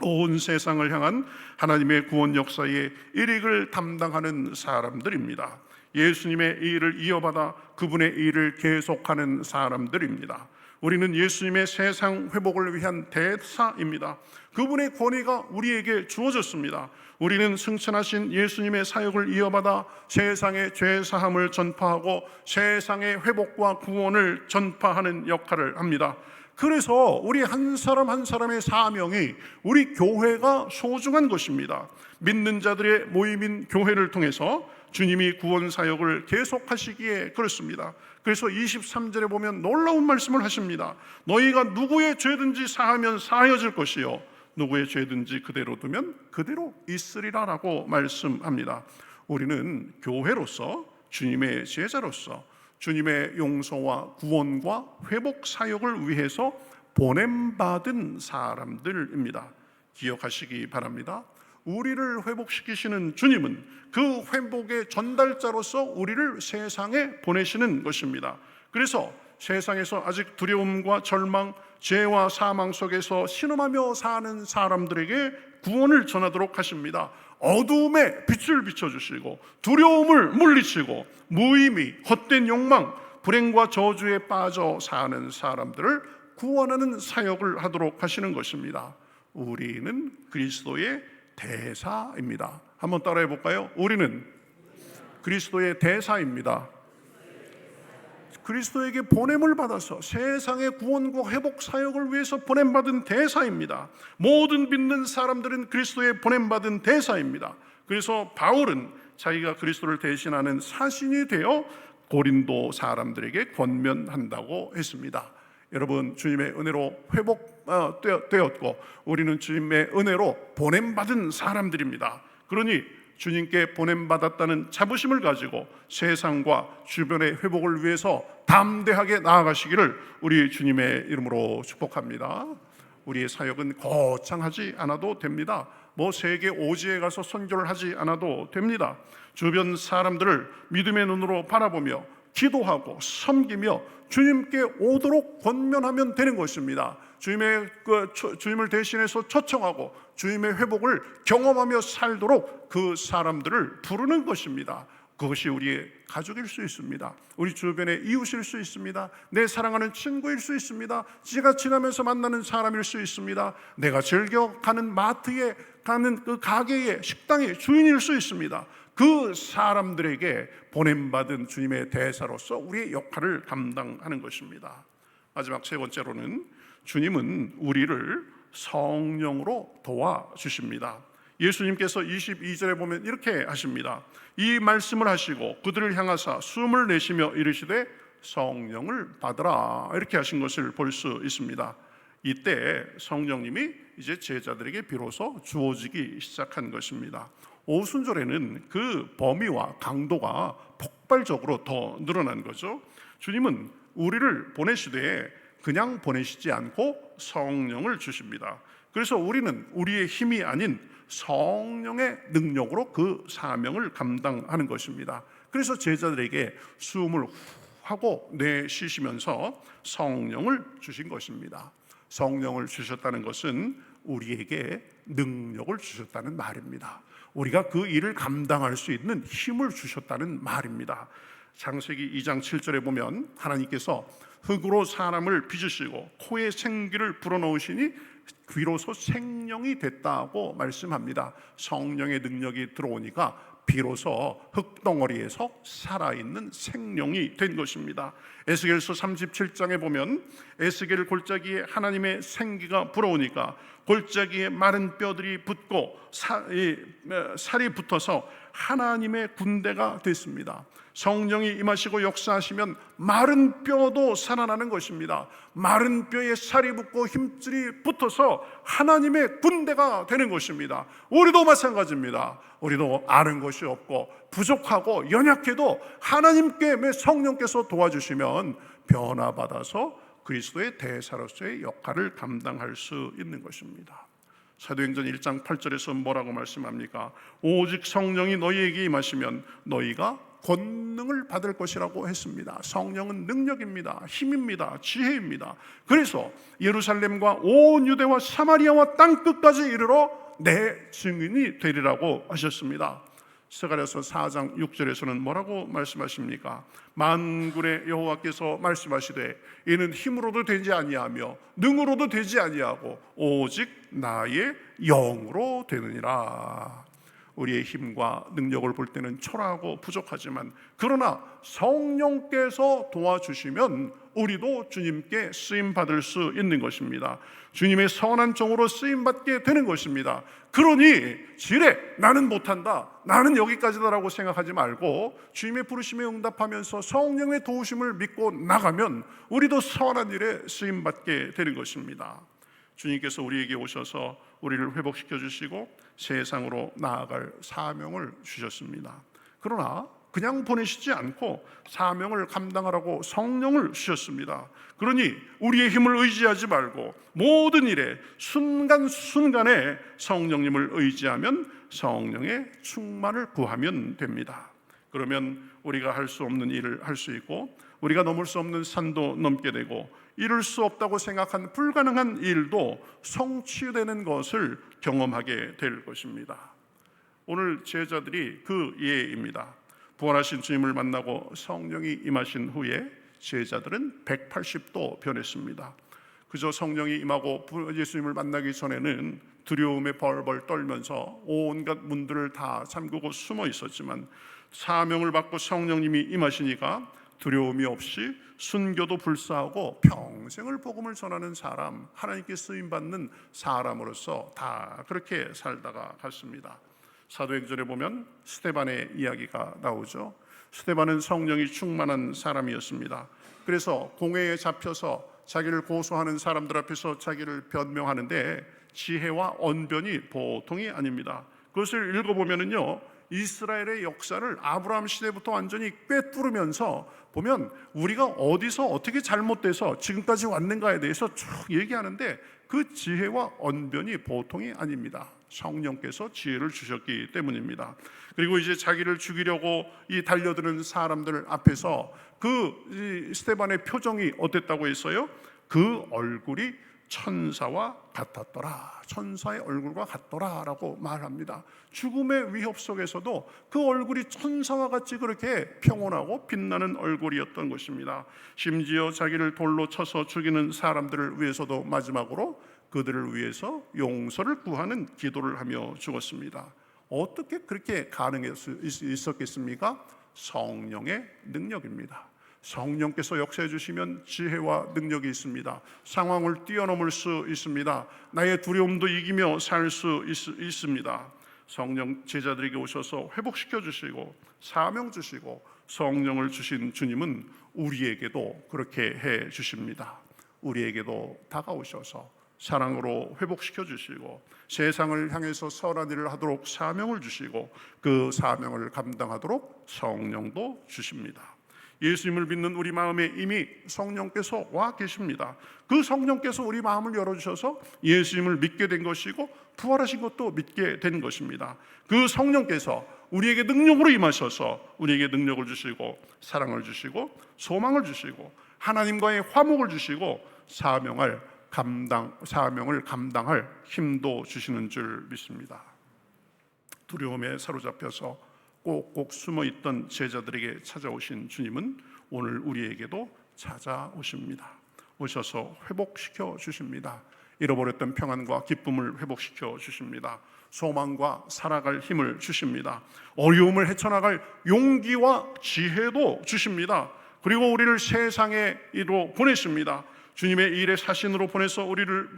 온 세상을 향한 하나님의 구원 역사의 일익을 담당하는 사람들입니다. 예수님의 일을 이어받아 그분의 일을 계속하는 사람들입니다. 우리는 예수님의 세상 회복을 위한 대사입니다. 그분의 권위가 우리에게 주어졌습니다. 우리는 승천하신 예수님의 사역을 이어받아 세상의 죄사함을 전파하고 세상의 회복과 구원을 전파하는 역할을 합니다. 그래서 우리 한 사람 한 사람의 사명이 우리 교회가 소중한 것입니다. 믿는 자들의 모임인 교회를 통해서 주님이 구원 사역을 계속하시기에 그렇습니다. 그래서 23절에 보면 놀라운 말씀을 하십니다. 너희가 누구의 죄든지 사하면 사하여질 것이요 누구의 죄든지 그대로 두면 그대로 있으리라 라고 말씀합니다. 우리는 교회로서 주님의 제자로서 주님의 용서와 구원과 회복 사역을 위해서 보냄받은 사람들입니다. 기억하시기 바랍니다. 우리를 회복시키시는 주님은 그 회복의 전달자로서 우리를 세상에 보내시는 것입니다. 그래서 세상에서 아직 두려움과 절망, 죄와 사망 속에서 신음하며 사는 사람들에게 구원을 전하도록 하십니다. 어두움에 빛을 비춰주시고 두려움을 물리치고 무의미, 헛된 욕망, 불행과 저주에 빠져 사는 사람들을 구원하는 사역을 하도록 하시는 것입니다. 우리는 그리스도의 대사입니다. 한번 따라해 볼까요? 우리는 그리스도의 대사입니다. 그리스도에게 보냄을 받아서 세상의 구원과 회복 사역을 위해서 보냄받은 대사입니다. 모든 믿는 사람들은 그리스도의 보냄받은 대사입니다. 그래서 바울은 자기가 그리스도를 대신하는 사신이 되어 고린도 사람들에게 권면한다고 했습니다. 여러분, 주님의 은혜로 회복되었고 우리는 주님의 은혜로 보냄받은 사람들입니다. 그러니 주님께 보냄받았다는 자부심을 가지고 세상과 주변의 회복을 위해서 담대하게 나아가시기를 우리 주님의 이름으로 축복합니다. 우리의 사역은 거창하지 않아도 됩니다. 세계 오지에 가서 선교를 하지 않아도 됩니다. 주변 사람들을 믿음의 눈으로 바라보며 기도하고 섬기며 주님께 오도록 권면하면 되는 것입니다. 주님을 대신해서 초청하고 주님의 회복을 경험하며 살도록 그 사람들을 부르는 것입니다. 그것이 우리의 가족일 수 있습니다. 우리 주변의 이웃일 수 있습니다. 내 사랑하는 친구일 수 있습니다. 제가 지나면서 만나는 사람일 수 있습니다. 내가 즐겨 가는 마트에 가는 그 가게의 식당의 주인일 수 있습니다. 그 사람들에게 보냄받은 주님의 대사로서 우리의 역할을 감당하는 것입니다. 마지막 세 번째로는 주님은 우리를 성령으로 도와주십니다. 예수님께서 22절에 보면 이렇게 하십니다. 이 말씀을 하시고 그들을 향하사 숨을 내쉬며 이르시되 성령을 받으라, 이렇게 하신 것을 볼 수 있습니다. 이때 성령님이 이제 제자들에게 비로소 주어지기 시작한 것입니다. 오순절에는 그 범위와 강도가 폭발적으로 더 늘어난 거죠. 주님은 우리를 보내시되 그냥 보내시지 않고 성령을 주십니다. 그래서 우리는 우리의 힘이 아닌 성령의 능력으로 그 사명을 감당하는 것입니다. 그래서 제자들에게 숨을 하고 내쉬시면서 성령을 주신 것입니다. 성령을 주셨다는 것은 우리에게 능력을 주셨다는 말입니다. 우리가 그 일을 감당할 수 있는 힘을 주셨다는 말입니다. 창세기 2장 7절에 보면 하나님께서 흙으로 사람을 빚으시고 코에 생기를 불어넣으시니 귀로서 생명이 됐다고 말씀합니다. 성령의 능력이 들어오니까 비로소 흙덩어리에서 살아있는 생명이 된 것입니다. 에스겔서 37장에 보면 에스겔 골짜기에 하나님의 생기가 불어오니까 골짜기에 마른 뼈들이 붙고 살이 붙어서 하나님의 군대가 됐습니다. 성령이 임하시고 역사하시면 마른 뼈도 살아나는 것입니다. 마른 뼈에 살이 붙고 힘줄이 붙어서 하나님의 군대가 되는 것입니다. 우리도 마찬가지입니다. 우리도 아는 것이 없고 부족하고 연약해도 하나님께 성령께서 도와주시면 변화받아서 그리스도의 대사로서의 역할을 감당할 수 있는 것입니다. 사도행전 1장 8절에서 뭐라고 말씀합니까? 오직 성령이 너희에게 임하시면 너희가 권능을 받을 것이라고 했습니다. 성령은 능력입니다. 힘입니다. 지혜입니다. 그래서 예루살렘과 온 유대와 사마리아와 땅끝까지 이르러 내 증인이 되리라고 하셨습니다. 스가랴서 4장 6절에서는 뭐라고 말씀하십니까? 만군의 여호와께서 말씀하시되 이는 힘으로도 되지 아니하며 능으로도 되지 아니하고 오직 나의 영으로 되느니라. 우리의 힘과 능력을 볼 때는 초라하고 부족하지만 그러나 성령께서 도와주시면 우리도 주님께 쓰임받을 수 있는 것입니다. 주님의 선한 종으로 쓰임받게 되는 것입니다. 그러니 지레 나는 못한다, 나는 여기까지다라고 생각하지 말고 주님의 부르심에 응답하면서 성령의 도우심을 믿고 나가면 우리도 선한 일에 쓰임받게 되는 것입니다. 주님께서 우리에게 오셔서 우리를 회복시켜 주시고 세상으로 나아갈 사명을 주셨습니다. 그러나 그냥 보내시지 않고 사명을 감당하라고 성령을 주셨습니다. 그러니 우리의 힘을 의지하지 말고 모든 일에 순간순간에 성령님을 의지하면 성령의 충만을 구하면 됩니다. 그러면 우리가 할 수 없는 일을 할 수 있고 우리가 넘을 수 없는 산도 넘게 되고 이룰 수 없다고 생각한 불가능한 일도 성취되는 것을 경험하게 될 것입니다. 오늘 제자들이 그 예입니다. 부활하신 주님을 만나고 성령이 임하신 후에 제자들은 180도 변했습니다. 그저 성령이 임하고 예수님을 만나기 전에는 두려움에 벌벌 떨면서 온갖 문들을 다 잠그고 숨어 있었지만 사명을 받고 성령님이 임하시니까 두려움이 없이 순교도 불사하고 평생을 복음을 전하는 사람, 하나님께 쓰임받는 사람으로서 다 그렇게 살다가 갔습니다. 사도행전에 보면 스데반의 이야기가 나오죠. 스데반은 성령이 충만한 사람이었습니다. 그래서 공회에 잡혀서 자기를 고소하는 사람들 앞에서 자기를 변명하는데 지혜와 언변이 보통이 아닙니다. 그것을 읽어보면은요, 이스라엘의 역사를 아브라함 시대부터 완전히 꿰뚫으면서 보면 우리가 어디서 어떻게 잘못돼서 지금까지 왔는가에 대해서 쭉 얘기하는데 그 지혜와 언변이 보통이 아닙니다. 성령께서 지혜를 주셨기 때문입니다. 그리고 이제 자기를 죽이려고 이 달려드는 사람들 앞에서 그 스데반의 표정이 어땠다고 했어요? 그 얼굴이 천사와 같았더라. 천사의 얼굴과 같더라라고 말합니다. 죽음의 위협 속에서도 그 얼굴이 천사와 같이 그렇게 평온하고 빛나는 얼굴이었던 것입니다. 심지어 자기를 돌로 쳐서 죽이는 사람들을 위해서도 마지막으로 그들을 위해서 용서를 구하는 기도를 하며 죽었습니다. 어떻게 그렇게 가능할 수 있었겠습니까? 성령의 능력입니다. 성령께서 역사해 주시면 지혜와 능력이 있습니다. 상황을 뛰어넘을 수 있습니다. 나의 두려움도 이기며 살 수 있습니다. 성령 제자들에게 오셔서 회복시켜 주시고 사명 주시고 성령을 주신 주님은 우리에게도 그렇게 해 주십니다. 우리에게도 다가오셔서 사랑으로 회복시켜 주시고 세상을 향해서 선한 일을 하도록 사명을 주시고 그 사명을 감당하도록 성령도 주십니다. 예수님을 믿는 우리 마음에 이미 성령께서 와 계십니다. 그 성령께서 우리 마음을 열어주셔서 예수님을 믿게 된 것이고 부활하신 것도 믿게 된 것입니다. 그 성령께서 우리에게 능력으로 임하셔서 우리에게 능력을 주시고 사랑을 주시고 소망을 주시고 하나님과의 화목을 주시고 사명을 감당할 힘도 주시는 줄 믿습니다. 두려움에 사로잡혀서 꼭꼭 숨어있던 제자들에게 찾아오신 주님은 오늘 우리에게도 찾아오십니다. 오셔서 회복시켜 주십니다. 잃어버렸던 평안과 기쁨을 회복시켜 주십니다. 소망과 살아갈 힘을 주십니다. 어려움을 헤쳐나갈 용기와 지혜도 주십니다. 그리고 우리를 세상에 이로 보내십니다. 주님의 일의 사신으로 보내서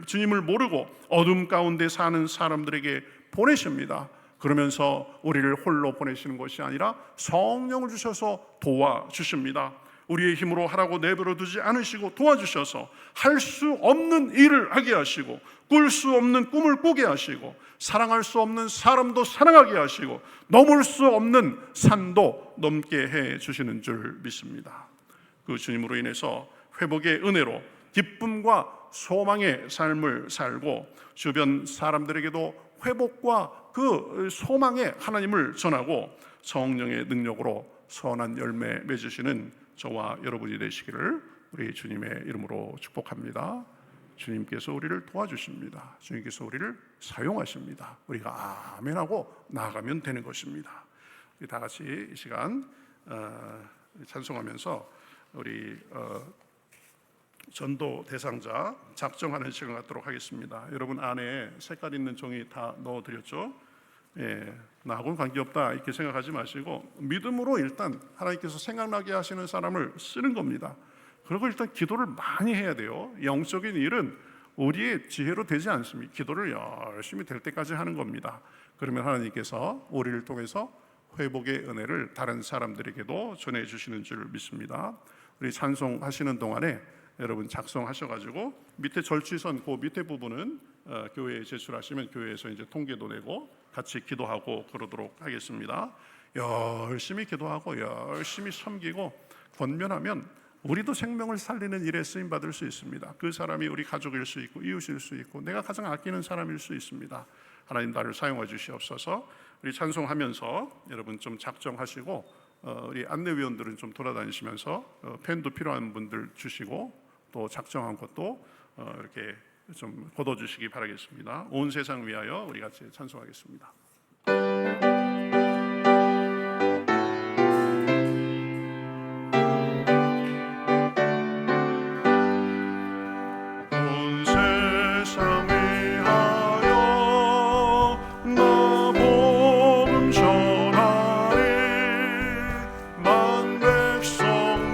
주님을 모르고 어둠 가운데 사는 사람들에게 보내십니다. 그러면서 우리를 홀로 보내시는 것이 아니라 성령을 주셔서 도와주십니다. 우리의 힘으로 하라고 내버려 두지 않으시고 도와주셔서 할 수 없는 일을 하게 하시고 꿀 수 없는 꿈을 꾸게 하시고 사랑할 수 없는 사람도 사랑하게 하시고 넘을 수 없는 산도 넘게 해 주시는 줄 믿습니다. 그 주님으로 인해서 회복의 은혜로 기쁨과 소망의 삶을 살고 주변 사람들에게도 회복과 그 소망의 하나님을 전하고 성령의 능력으로 선한 열매 맺으시는 저와 여러분이 되시기를 우리 주님의 이름으로 축복합니다. 주님께서 우리를 도와주십니다. 주님께서 우리를 사용하십니다. 우리가 아멘하고 나아가면 되는 것입니다. 우리 다 같이 이 시간 찬송하면서 우리 전도 대상자 작정하는 시간 갖도록 하겠습니다. 여러분 안에 색깔 있는 종이 다 넣어드렸죠? 나하고는 관계없다 이렇게 생각하지 마시고 믿음으로 일단 하나님께서 생각나게 하시는 사람을 쓰는 겁니다. 그리고 일단 기도를 많이 해야 돼요. 영적인 일은 우리의 지혜로 되지 않습니다. 기도를 열심히 될 때까지 하는 겁니다. 그러면 하나님께서 우리를 통해서 회복의 은혜를 다른 사람들에게도 전해주시는 줄 믿습니다. 우리 찬송하시는 동안에 여러분 작성하셔가지고 밑에 절취선 그 밑에 부분은 교회에 제출하시면 교회에서 이제 통계도 내고 같이 기도하고 그러도록 하겠습니다. 열심히 기도하고 열심히 섬기고 권면하면 우리도 생명을 살리는 일에 쓰임 받을 수 있습니다. 그 사람이 우리 가족일 수 있고 이웃일 수 있고 내가 가장 아끼는 사람일 수 있습니다. 하나님 나를 사용해 주시옵소서. 우리 찬송하면서 여러분 좀 작정하시고 우리 안내위원들은 좀 돌아다니시면서 펜도 필요한 분들 주시고 또 작정한 것도 이렇게 좀 걷어주시기 바라겠습니다. 온 세상 위하여 우리 같이 찬송하겠습니다. 온 세상 위하여 나 복음 전하리 만 백성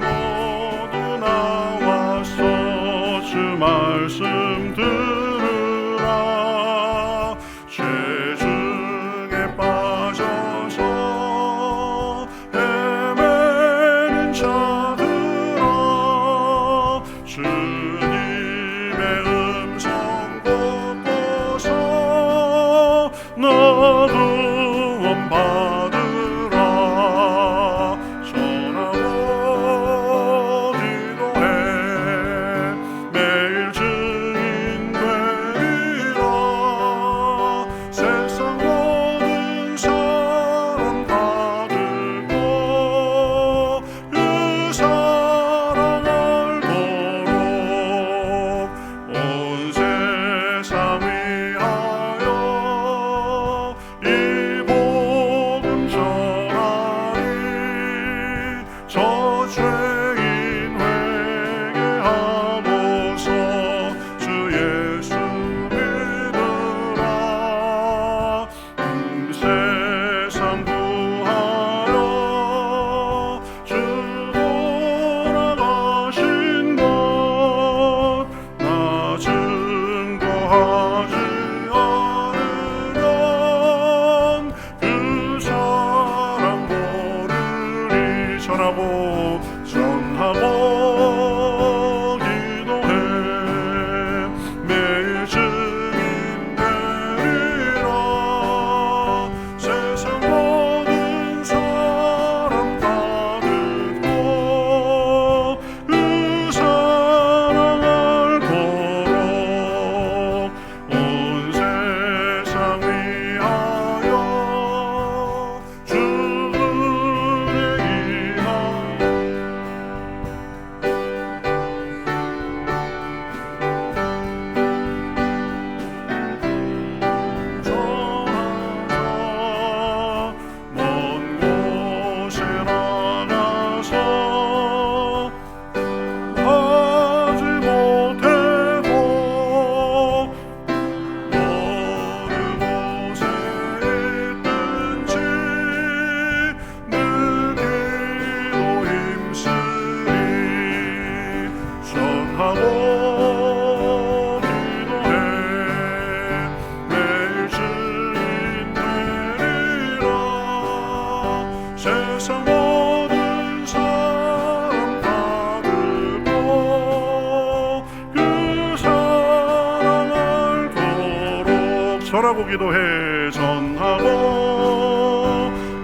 전하고 기도해 전하고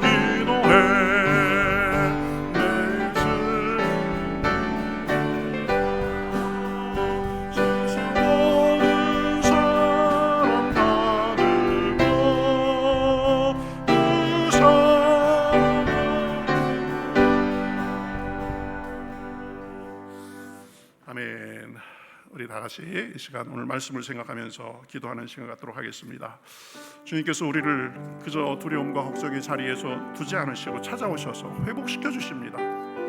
기도해 아멘. 우리 다 같이 이 시간 오늘 말씀을 생각하면서 기도하는 시간 갖도록 하겠습니다. 주님께서 우리를 그저 두려움과 걱정의 자리에서 두지 않으시고 찾아오셔서 회복시켜 주십니다.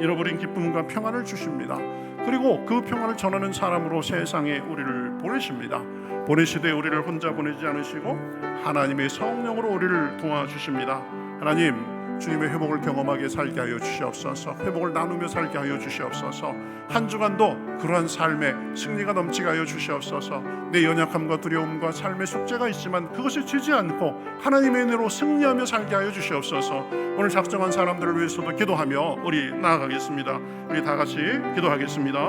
잃어버린 기쁨과 평안을 주십니다. 그리고 그 평안을 전하는 사람으로 세상에 우리를 보내십니다. 보내시되 우리를 혼자 보내지 않으시고 하나님의 성령으로 우리를 도와주십니다. 하나님, 주님의 회복을 경험하게 살게 하여 주시옵소서. 회복을 나누며 살게 하여 주시옵소서. 한 주간도 그러한 삶에 승리가 넘치게 하여 주시옵소서. 내 연약함과 두려움과 삶의 숙제가 있지만 그것이 지지 않고 하나님의 은혜로 승리하며 살게 하여 주시옵소서. 오늘 작정한 사람들을 위해서도 기도하며 우리 나아가겠습니다. 우리 다 같이 기도하겠습니다.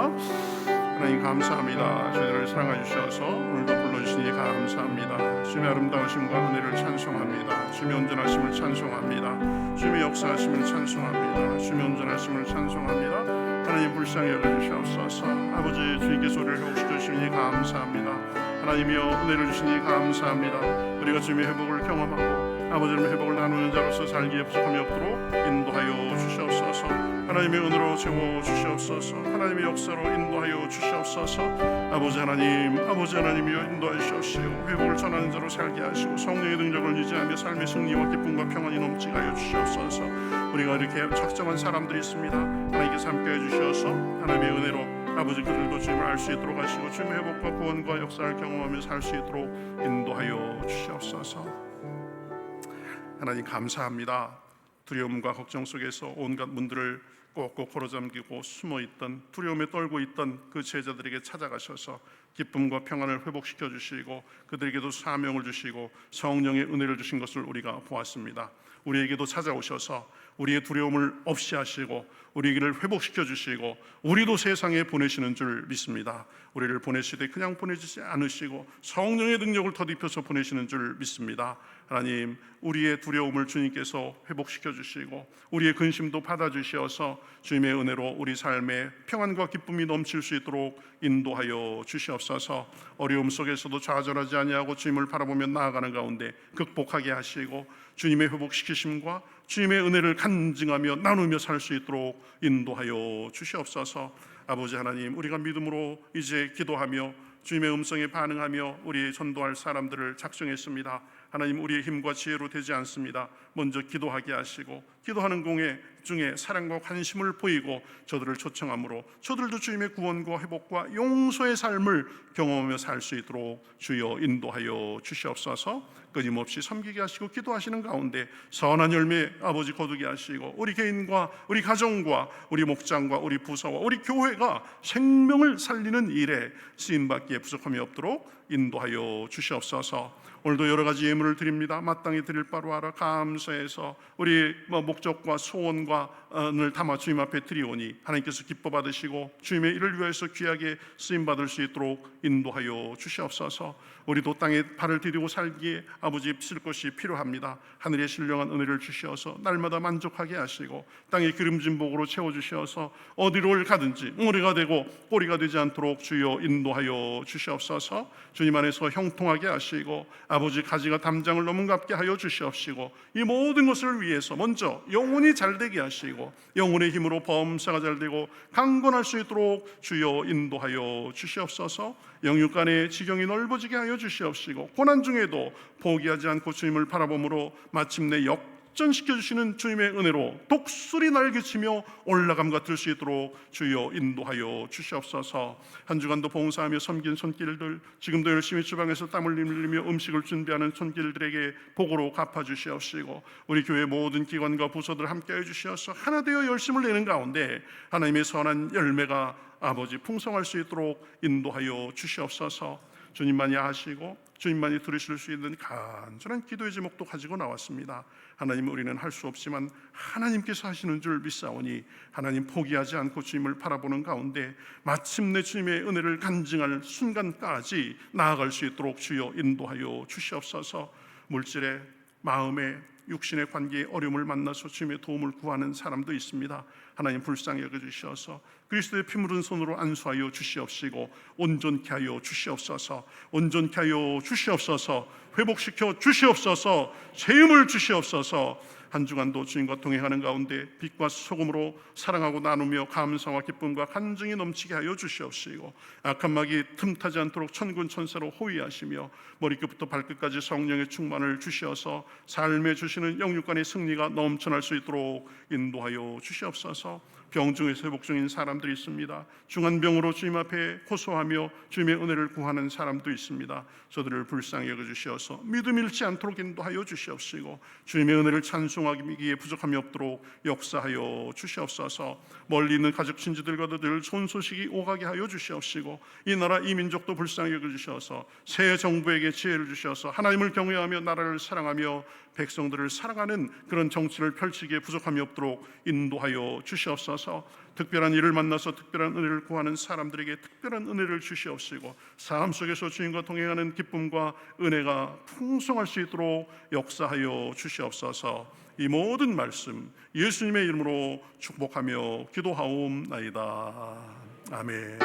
하나님 감사합니다. 저희들을 사랑해 주셔서 오늘도 불러주시니 감사합니다. 주님의 아름다우심과 은혜를 찬송합니다. 주님의 온전하심을 찬송합니다. 주님의 역사하심을 찬송합니다. 주님의 온전하심을 찬송합니다. 하나님 불쌍히 여겨주시옵소서. 아버지, 주님께서 우리를 회복시켜 주시니 감사합니다. 하나님이여 은혜를 주시니 감사합니다. 우리가 주님의 회복을 경험하고 아버지의 회복을 나누는 자로서 살기에 부족함이 없도록 인도하여 주시옵소서. 하나님의 은혜로 채워 주시옵소서. 하나님의 역사로 인도하여 주시옵소서. 아버지 하나님이여 인도하여 주시옵시고 회복을 전하는 자로 살게 하시고 성령의 능력을 유지하며 삶의 승리와 기쁨과 평안이 넘치게 하여 주시옵소서. 우리가 이렇게 작정한 사람들이 있습니다. 하나님께서 함께해 주셔서 하나님의 은혜로 아버지 그들도 주님을 알 수 있도록 하시고 주님의 회복과 구원과 역사를 경험하며 살 수 있도록 인도하여 주시옵소서. 하나님 감사합니다. 두려움과 걱정 속에서 온갖 문들을 꼭꼭 걸어잠기고 숨어있던 두려움에 떨고 있던 그 제자들에게 찾아가셔서 기쁨과 평안을 회복시켜 주시고 그들에게도 사명을 주시고 성령의 은혜를 주신 것을 우리가 보았습니다. 우리에게도 찾아오셔서 우리의 두려움을 없이 하시고 우리를 회복시켜 주시고 우리도 세상에 보내시는 줄 믿습니다. 우리를 보내시되 그냥 보내지 않으시고 성령의 능력을 더입혀서 보내시는 줄 믿습니다. 하나님, 우리의 두려움을 주님께서 회복시켜 주시고 우리의 근심도 받아주시어서 주님의 은혜로 우리 삶에 평안과 기쁨이 넘칠 수 있도록 인도하여 주시옵소서. 어려움 속에서도 좌절하지 아니하고 주님을 바라보며 나아가는 가운데 극복하게 하시고 주님의 회복시키심과 주님의 은혜를 간증하며 나누며 살 수 있도록 인도하여 주시옵소서. 아버지 하나님, 우리가 믿음으로 이제 기도하며 주님의 음성에 반응하며 우리 전도할 사람들을 작정했습니다. 하나님, 우리의 힘과 지혜로 되지 않습니다. 먼저 기도하게 하시고 기도하는 공예 중에 사랑과 관심을 보이고 저들을 초청함으로 저들도 주님의 구원과 회복과 용서의 삶을 경험하며 살 수 있도록 주여 인도하여 주시옵소서. 끊임없이 섬기게 하시고 기도하시는 가운데 선한 열매 아버지 거두게 하시고 우리 개인과 우리 가정과 우리 목장과 우리 부서와 우리 교회가 생명을 살리는 일에 쓰임받기에 부족함이 없도록 인도하여 주시옵소서. 오늘도 여러 가지 예물을 드립니다. 마땅히 드릴 바로 알아 감사해서 우리 목적과 소원과를 담아 주님 앞에 드리오니 하나님께서 기뻐 받으시고 주님의 일을 위해서 귀하게 쓰임 받을 수 있도록 인도하여 주시옵소서. 우리도 땅에 발을 디디고 살기에 아버지 쓸 것이 필요합니다. 하늘의 신령한 은혜를 주시어서 날마다 만족하게 하시고 땅의 기름진 복으로 채워주시어서 어디로 가든지 모래가 되고 꼬리가 되지 않도록 주여 인도하여 주시옵소서. 주님 안에서 형통하게 하시고 아버지 가지가 담장을 넘은갑게 하여 주시옵시고 이 모든 것을 위해서 먼저 영혼이 잘되게 하시고 영혼의 힘으로 범사가 잘되고 강건할 수 있도록 주여 인도하여 주시옵소서. 영육간의 지경이 넓어지게 하여 주시옵시고 고난 중에도 포기하지 않고 주님을 바라봄으로 마침내 역전시켜 주시는 주님의 은혜로 독수리 날개치며 올라감 같을 수 있도록 주여 인도하여 주시옵소서. 한 주간도 봉사하며 섬긴 손길들, 지금도 열심히 주방에서 땀을 흘리며 음식을 준비하는 손길들에게 복으로 갚아주시옵시고 우리 교회 모든 기관과 부서들 함께해 주시어서 하나 되어 열심을 내는 가운데 하나님의 선한 열매가 아버지 풍성할 수 있도록 인도하여 주시옵소서. 주님만이 아시고 주님만이 들으실 수 있는 간절한 기도의 제목도 가지고 나왔습니다. 하나님, 우리는 할 수 없지만 하나님께서 하시는 줄 믿사오니 하나님 포기하지 않고 주님을 바라보는 가운데 마침내 주님의 은혜를 간증할 순간까지 나아갈 수 있도록 주여 인도하여 주시옵소서. 물질의, 마음의, 육신의 관계에 어려움을 만나서 주님의 도움을 구하는 사람도 있습니다. 하나님 불쌍히 여겨주시어서 그리스도의 피 묻은 손으로 안수하여 주시옵시고 온전케 하여 주시옵소서. 온전케 하여 주시옵소서. 회복시켜 주시옵소서. 재임을 주시옵소서. 한 주간도 주님과 동행하는 가운데 빛과 소금으로 사랑하고 나누며 감사와 기쁨과 간증이 넘치게 하여 주시옵시고 악한 마귀 틈타지 않도록 천군 천사로 호위하시며 머리끝부터 발끝까지 성령의 충만을 주시어서 삶에 주시는 영육간의 승리가 넘쳐날 수 있도록 인도하여 주시옵소서. 병 중에서 회복 중인 사람들이 있습니다. 중한 병으로 주님 앞에 호소하며 주님의 은혜를 구하는 사람도 있습니다. 저들을 불쌍히 여겨주시어서 믿음 잃지 않도록 인도하여 주시옵시고 주님의 은혜를 찬송하기에 부족함이 없도록 역사하여 주시옵소서. 멀리 있는 가족 친지들과도 늘 좋은 소식이 오가게 하여 주시옵시고 이 나라 이 민족도 불쌍히 여겨주셔서 새 정부에게 지혜를 주셔서 하나님을 경외하며 나라를 사랑하며 백성들을 사랑하는 그런 정치를 펼치기에 부족함이 없도록 인도하여 주시옵소서. 특별한 일을 만나서 특별한 은혜를 구하는 사람들에게 특별한 은혜를 주시옵시고 삶 속에서 주님과 동행하는 기쁨과 은혜가 풍성할 수 있도록 역사하여 주시옵소서. 이 모든 말씀 예수님의 이름으로 축복하며 기도하옵나이다. 아멘.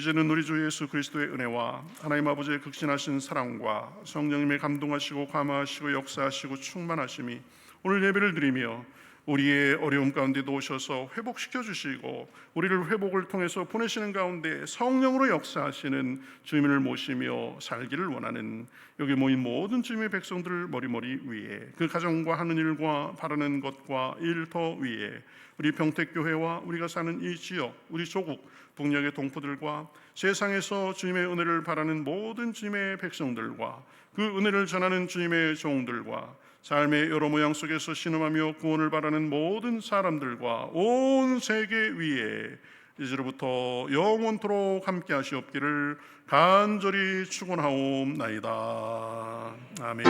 이제는 우리 주 예수 그리스도의 은혜와 하나님 아버지의 극진하신 사랑과 성령님의 감동하시고 감화하시고 역사하시고 충만하심이 오늘 예배를 드리며 우리의 어려움 가운데도 오셔서 회복시켜 주시고 우리를 회복을 통해서 보내시는 가운데 성령으로 역사하시는 주님을 모시며 살기를 원하는 여기 모인 모든 주님의 백성들 머리머리 위에 그 가정과 하는 일과 바라는 것과 일 더 위에 우리 평택교회와 우리가 사는 이 지역 우리 조국 북녘의 동포들과 세상에서 주님의 은혜를 바라는 모든 주님의 백성들과 그 은혜를 전하는 주님의 종들과 삶의 여러 모양 속에서 신음하며 구원을 바라는 모든 사람들과 온 세계 위에 이제로부터 영원토록 함께 하시옵기를 간절히 축원하옵나이다. 아멘.